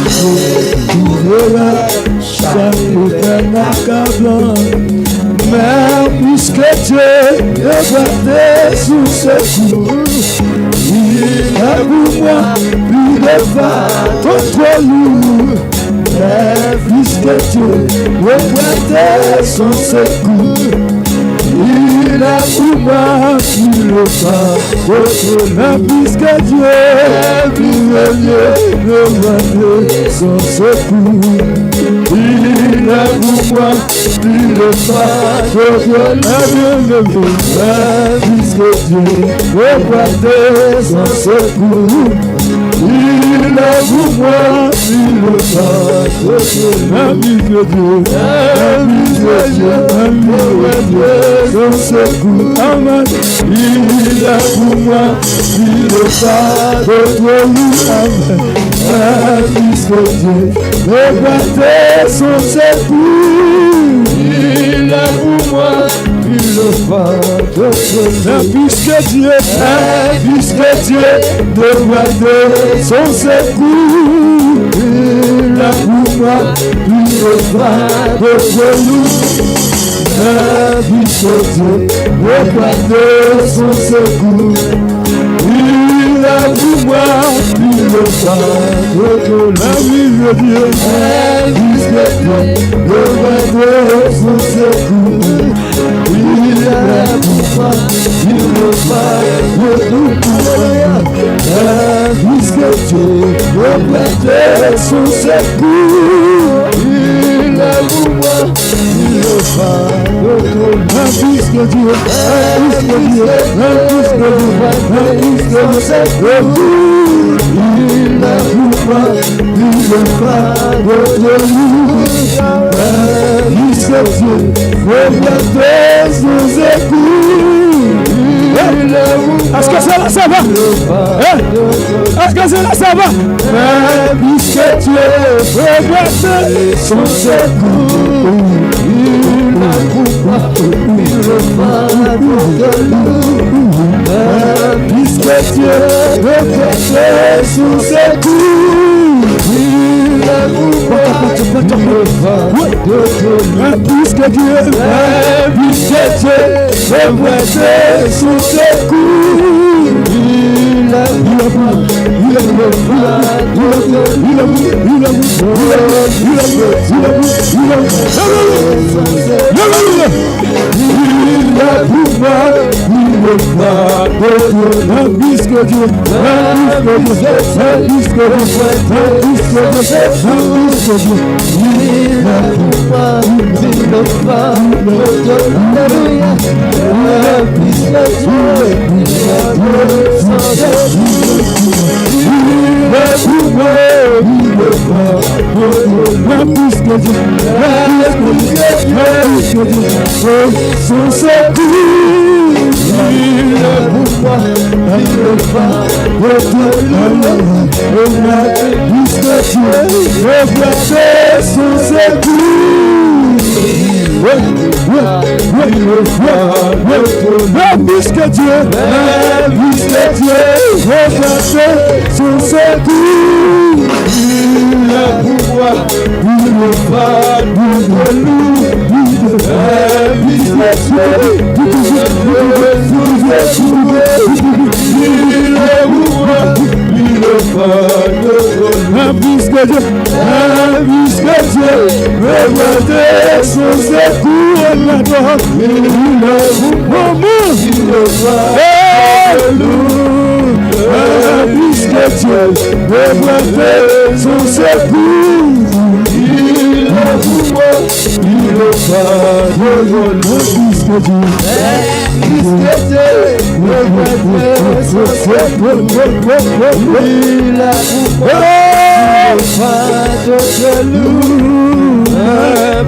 Je trouverai chaque peine accablant. Mais puisque Dieu est gardé sous ce coup, il est pour moi, plus de va contre nous. puisque Dieu reprendait son secours. Il a pour moi pris le pas, puisque Dieu reprendait son secours. Il a pour moi pris le pas, puisque Dieu reprendait son secours. Il a pour moi pris le pas, puisque Dieu reprendait son secours. Amen. Il a pour moi pris le pas, amen. Puisque Dieu reprendait son secours. Il a pour moi pris le pas, puisque Dieu reprendait son secours. Il a pour moi pris le pas, puisque Dieu reprendait son secours. Il a pour moi pris le pas, la vie de Dieu, puisque Dieu reprendait son secours. Il a pour moi pris le pas, puisque Dieu reprendait son secours. Il a pour moi pris le pas, puisque Dieu puisque son secours. Il a pour moi pris le pas, puisque Dieu reprendait son secours. Est-ce que c'est là ça va? Est-ce que c'est là ça va? Puisque Dieu reprendait son secours. Il a pour moi pris le pas, puisque Dieu reprendait son secours. Il a pour moi pris le pas, puisque Dieu reprendait son secours. Il a son secours. Il a pour moi pris le pas, puisque Dieu reprendait son secours. Puisque Dieu reprendait son secours. Il a pour moi pris le pas, puisque Dieu reprendait son secours. Il a puisque Dieu reprendait son secours. Il a pour moi pris le pas,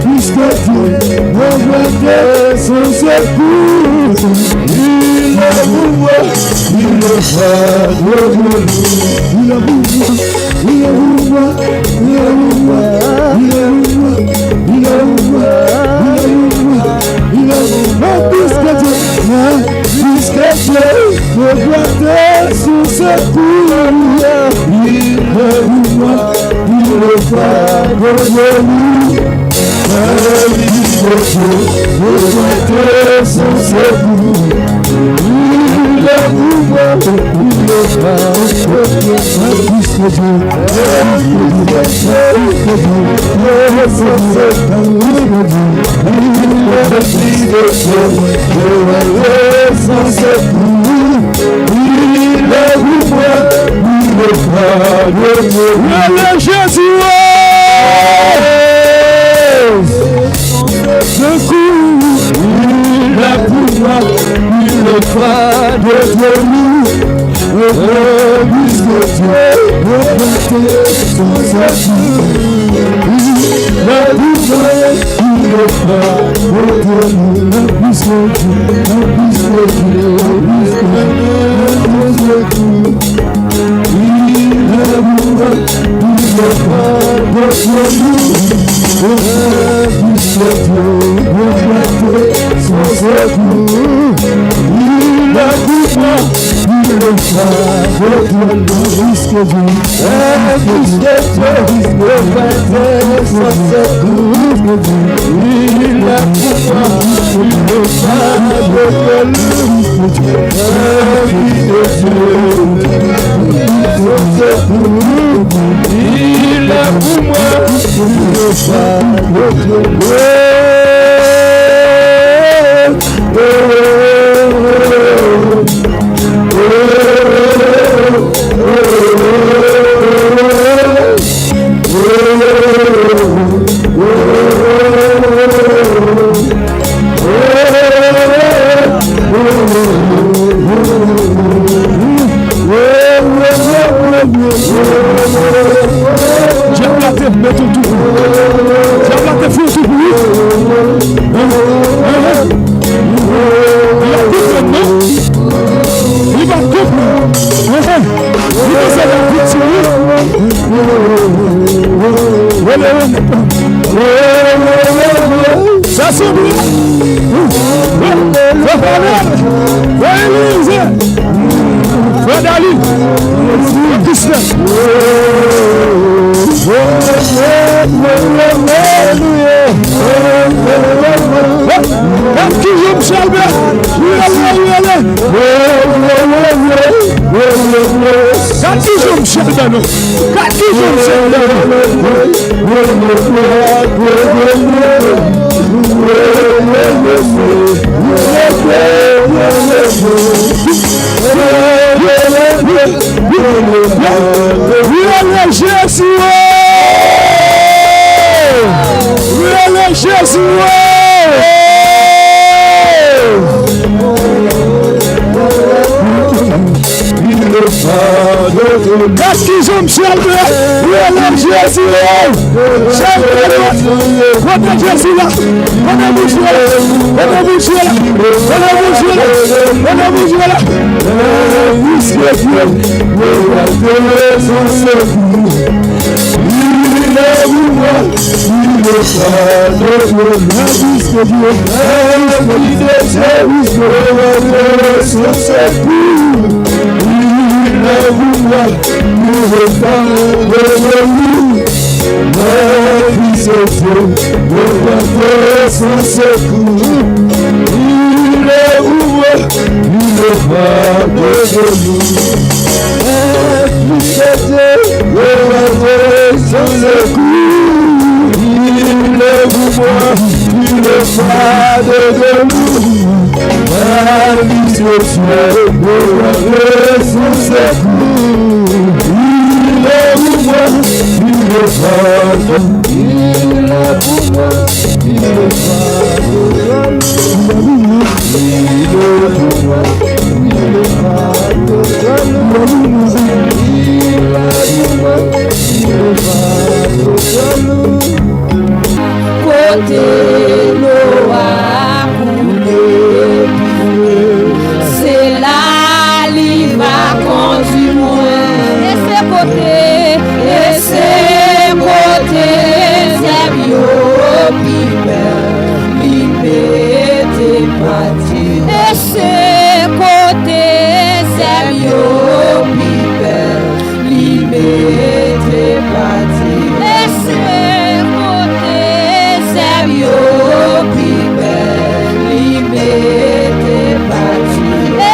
puisque Dieu reprendait son secours. Il a pour moi puisque Dieu reprendait son secours. Il a pour moi pris le pas, il a pour moi, puisque Dieu reprendait son secours. Il a pour moi pris le pas, puisque Dieu reprendait son secours. Il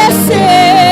Esse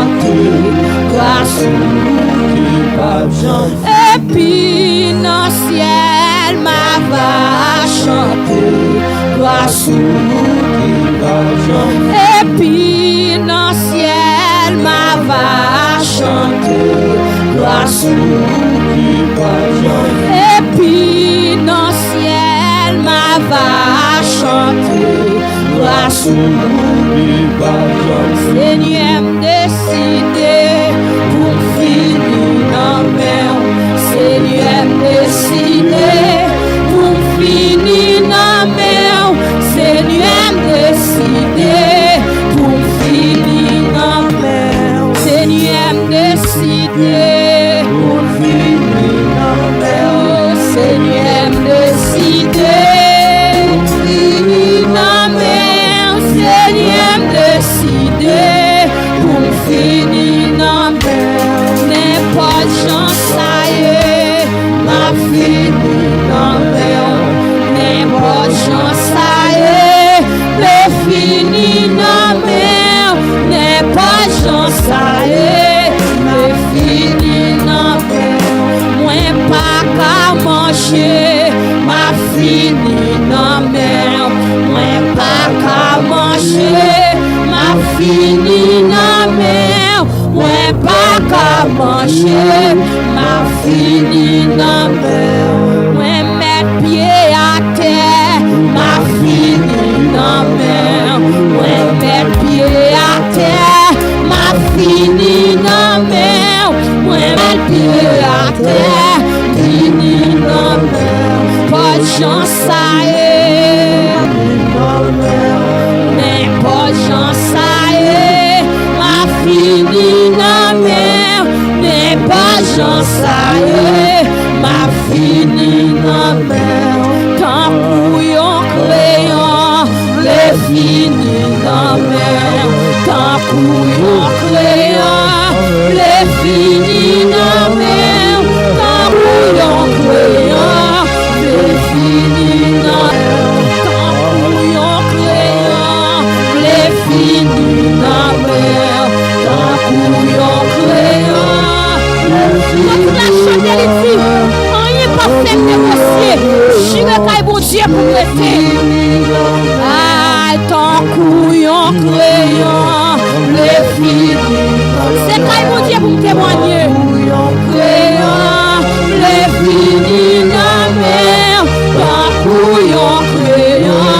chanter, grâce qui va chanter. Et puis dans le ciel, ma va chanter, grâce qui va chanter. Et puis dans le ciel, ma va chanter, grâce qui va chanter. Et puis dans le ciel, ma va chanter, grâce qui va chanter. Seigneur décidé pour finir dans mer. Seigneur décidé pour finir dans mer. Seigneur décidé pour finir dans mer. Seigneur décidé pour finir dans mer. Seigneur décidé pour finir dans mer. Seigneur décidé pour finir dans mer. N'importe chance ça y est, ma fini dans mer. N'importe chance ça y est, le fini dans mer. N'importe chance ça y est, le fini dans mer. Moi pas qu'à manger, ma fini dans mer. Moi pas qu'à manger, ma fini dans mer. Moi pas qu'à manger, ma fini dans mer. Moi mettre pied à terre, ma fini dans mer. Moi mettre pied à terre, ma fini dans mer. Moi mettre pied à terre, fini dans mer. Pas de chance ça y est, n'importe chance ça y est, ma fini dans mer. N'importe chance ça y est, ma fini dans mer. Tant couillon crayon, les fini dans mer. Tant couillon crayon, les fini dans mer. Tant couillon crayon, les fini dans mer. Tant couillon crayon, les fini dans mer. Tant couillon crayon. Toute la chandelle ici, on n'y est pas fait négocier. J'irai qu'à bon Dieu pour prêter. Ah, ton couillon crayon, les filles. C'est qu'à bon Dieu pour me témoigner. Couillon crayon, les filles dans mer. Ton couillon crayon,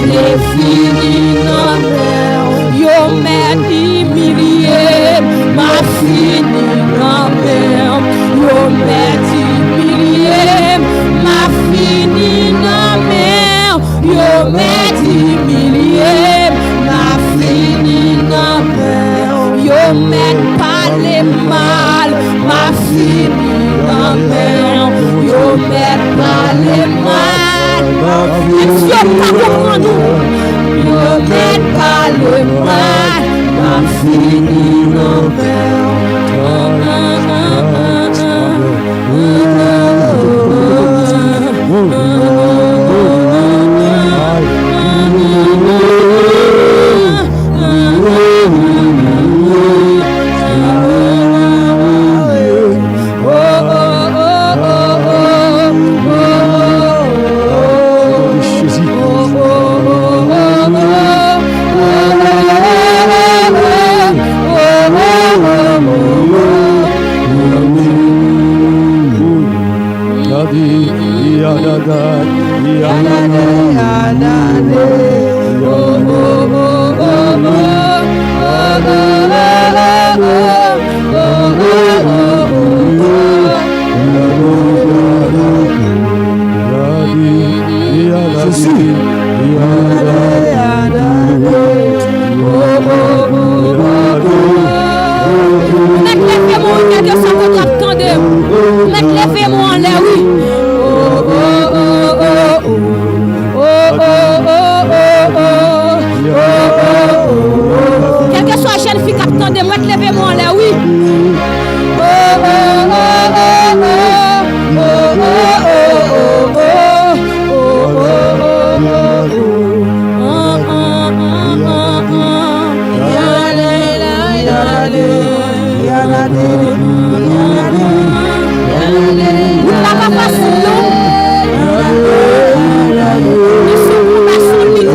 les filles dans mer. Yo m'aide milliers, ma fille dans mer. Yo m'aide milliers, ma fille dans mer. Yo m'aide milliers, ma fille dans mer. Yo m'aide pas les mal, ma fille dans mer. Yo m'aide pas les mal, ma fille dans mer. Yo m'aide pas le mal, ma fille dans mer. Levez-moi en l'air, oui. Quelle que soit la jeune fille qui attendez-moi, levez-moi en l'air, oui. Yale, yale, yale. La pas facile, non? Ils sont pas sans liquide.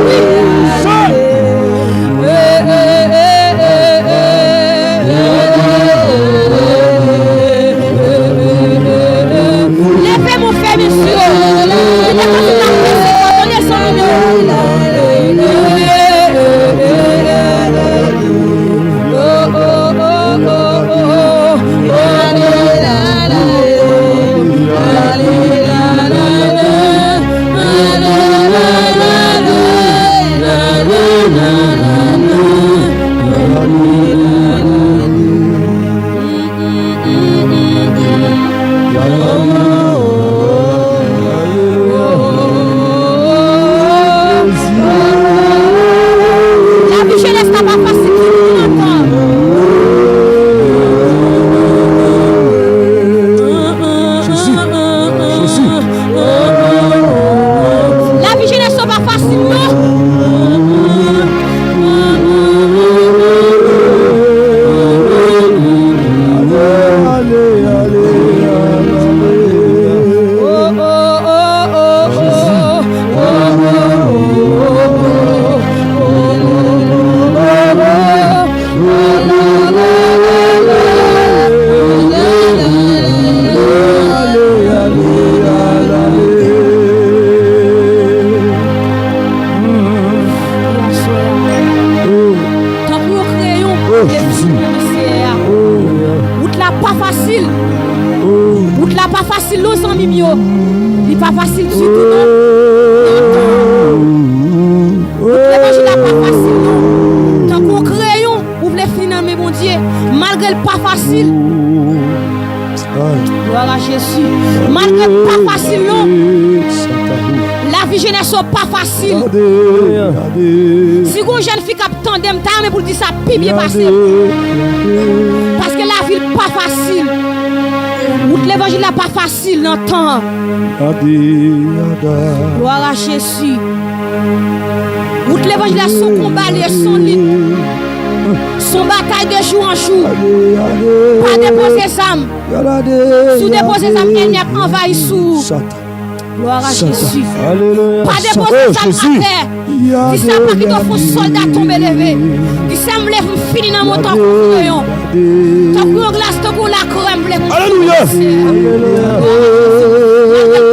Levez mon frère, monsieur. Il pas facile du tout, non? L'évangile n'est pas facile, non? Tant qu'on crayon, vous voulez finir dans mes bon Dieu, malgré le pas facile. Gloire à Jésus. Malgré le pas facile, non? La vie jeunesse n'est pas facile. Si vous jeune fille qui tandem, mais pour dire ça, puis bien passé. Parce que la vie n'est pas facile. L'évangile n'est pas facile dans le temps. Gloire à Jésus. L'évangile est son combat, son lutte. Son bataille de jour en jour. Pas déposer âmes. Sous déposer âmes, il n'y a pas envahi sous. Gloire à Jésus. Pas déposer âmes à terre. Dis ça pas qu'il faut soldat tomber levé. Dis ça me lève fini dans mon temps crayon. Tant qu'on glace, tant qu'on la crème. Alléluia.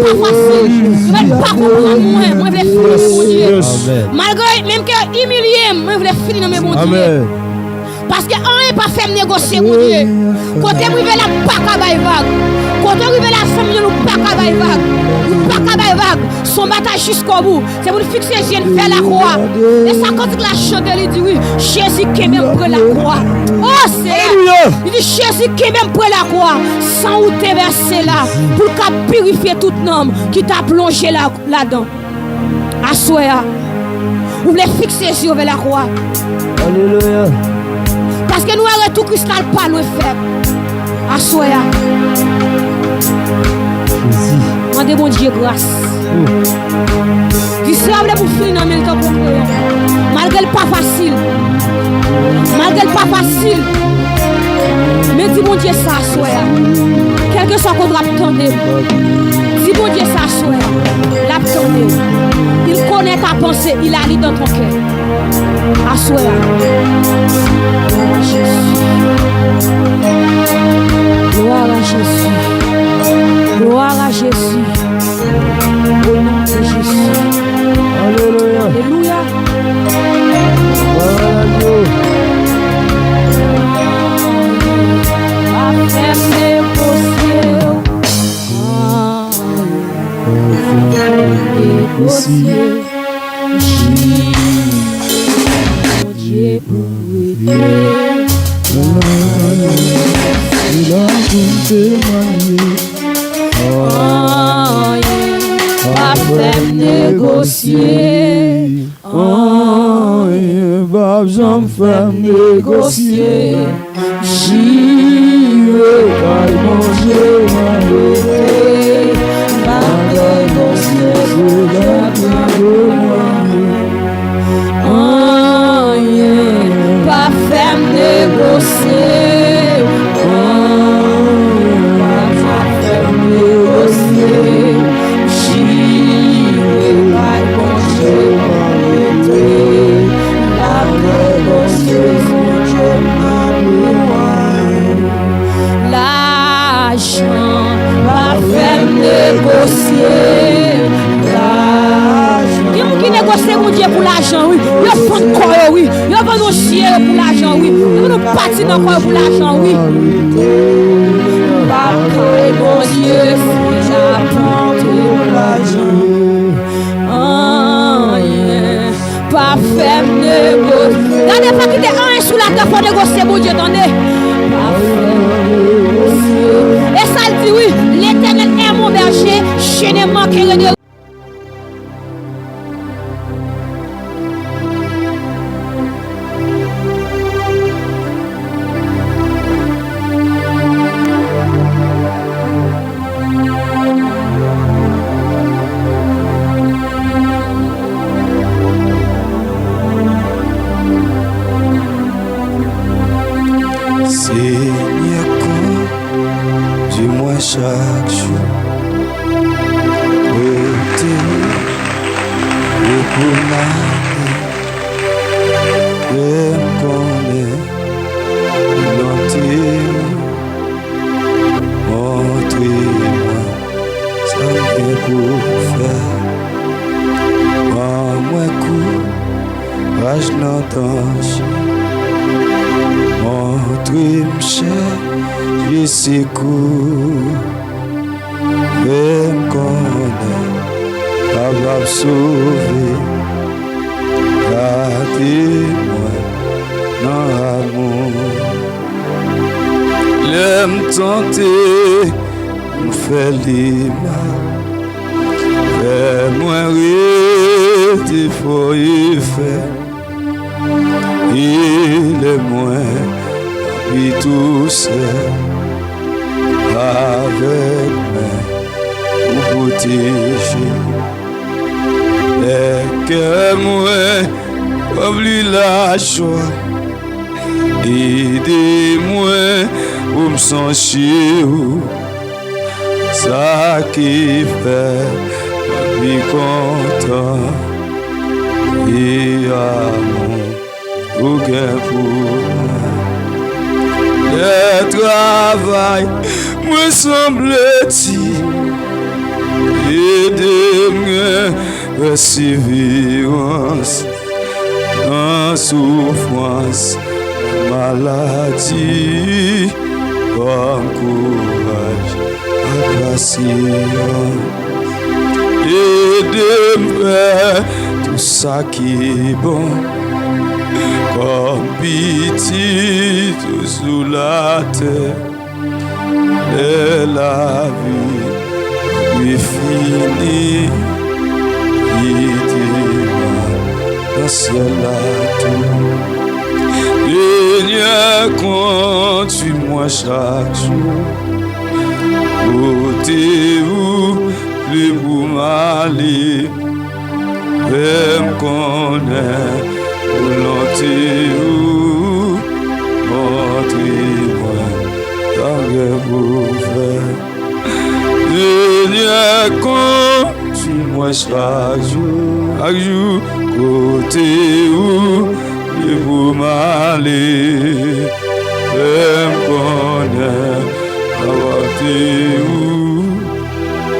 Pas facile. Mais pas comprendre moi. Moi je voulais finir mon Dieu. Malgré même que humilié, moi je voulais finir dans mes bons Dieu. Parce que on n'est pas fait négocier mon Dieu. Quand tu arrives là, pas qu'à bailler vague. Quand tu arrives là, ça me dit pas qu'à bailler vague. Pas qu'à bailler vague. Son bataille jusqu'au bout. C'est pour fixer Jésus faire la croix. Et ça quand la chante, il dit oui, Jésus qui est même près la croix. Oh c'est il dit Jésus qui est même près la croix. Sans où t'es versé là. Pour qu'à purifier tout homme qui t'a plongé là-dedans. Assoya. Vous voulez fixer Jésus vers la croix. Alléluia. Parce que nous avons tout cristal pas nous faire. Assoya. Rendez mon Dieu grâce. Dis ça pour finir dans le temps pour nous. Malgré le pas facile. Malgré le pas facile. Mais dis mon Dieu ça assoya. Quel que soit qu'on doit attendre. Dis mon Dieu ça assoya. L'attendre. Il connaît ta pensée, il a lu dans ton cœur. Assoya. Gloire à Jésus. Gloire à Jésus. Au nom de Jésus. Alléluia. Alléluia. Négocier, pas besoin de faire négocier. J'y vais pas manger, pas négocier, pas faire négocier. négocier l'argent. Qui négocie mon Dieu pour l'argent, oui. Il faut encore, oui. Il faut nous chier pour l'argent, oui. Il faut nous partir encore pour l'argent, oui. Papa et mon Dieu, c'est la porte pour l'argent. Pas faire négocier. Regardez pas quitter un sous la table pour négocier, mon Dieu, attendez. Pas faire négocier. Et ça dit oui, l'Éternel est mon berger, je ne manquerai de. Chaque jour, et pour sauver, gardez-moi dans l'amour. L'aime tenter, me fait les mal, fais-moi rire, des fois il fait, il est moins, puis tout seul, avec moi, pour protéger. Et que moi, oublie la joie, aidez-moi pour me sentir ça qui fait ma vie content et amour au gain pour moi. Le travail me semble-t-il aidez-moi persévérance en souffrance, maladie, comme courage, à patience. Aidez-moi tout ça qui est bon, comme pitié tout sous la terre, et la vie est finie. Dans ciel à tout, Seigneur, conduis-moi chaque jour, ôtez-vous plus pour m'aller, et me connaître, volonté-vous, montrez-moi, tant que vous faites, Seigneur, conduis-moi chaque jour, côté où et pour m'aller, et me connaître, où,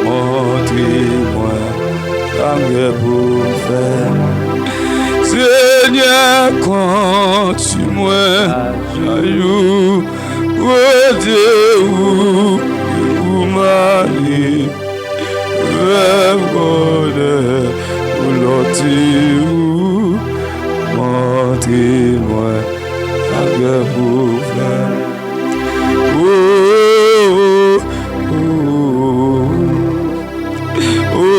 montrez-moi, tant que vous faites. Seigneur, conduis-moi chaque jour, côté où et pour m'aller, et me connaître. Montrez-moi à que vous faites. Oh, oh, oh, oh, oh,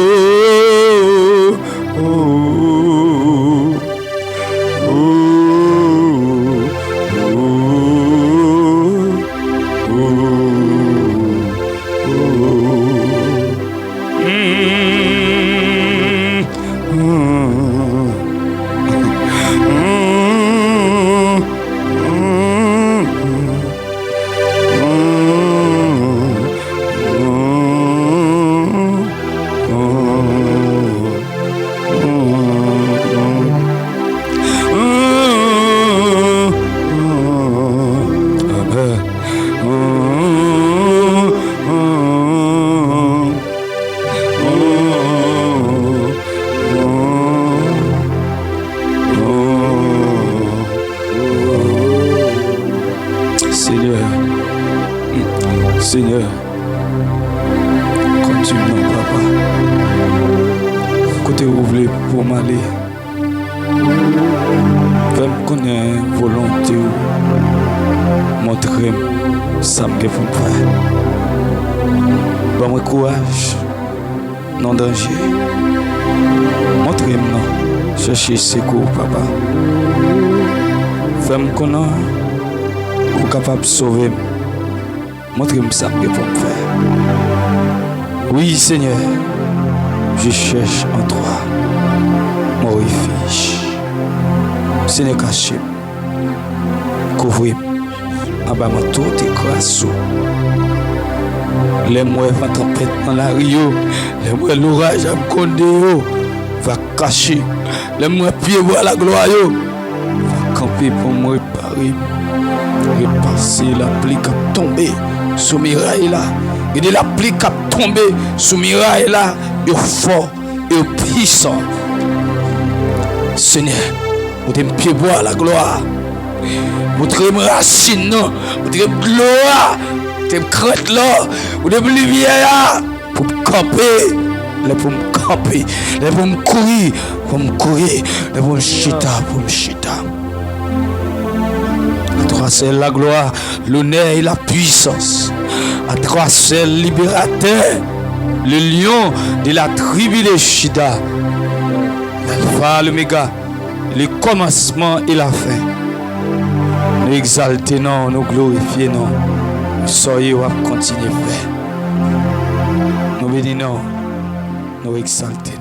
Seigneur, continue, papa. Côté ouvre pour m'aller. Fais-moi connaître volonté ou montrer ça me fait faire. Donne-moi courage, non danger. Montrez-moi, cherchez secours, papa. Fais-moi connaître ou capable de sauver. Montrez-moi ça me fait faire. Oui, Seigneur, je cherche en toi mon refuge. Seigneur, caché, couvre-moi, en bas de tout écrasé. Les mois vont tempête dans la rio, les mois l'orage à me condamner, va cacher, les mois pieds voir la gloire, va camper pour me réparer, repasser la pluie qui a tombé sous miraille là, et de la pluie qui a tombé sous miraille là, et fort et puissant. Seigneur, vous te pieds boire la gloire, vous te racine, vous te gloire. T'es crête là, ou des lumières pour me camper, pour me camper, pour me courir, pour me chita, pour me chita. À toi c'est la gloire, l'honneur et la puissance. À toi c'est le libérateur, le lion de la tribu de Chida. L'alpha, l'oméga, le commencement et la fin. Nous exaltons, nous glorifions. Soyez ou à continuer faire. Nous bénissons, nous exaltons.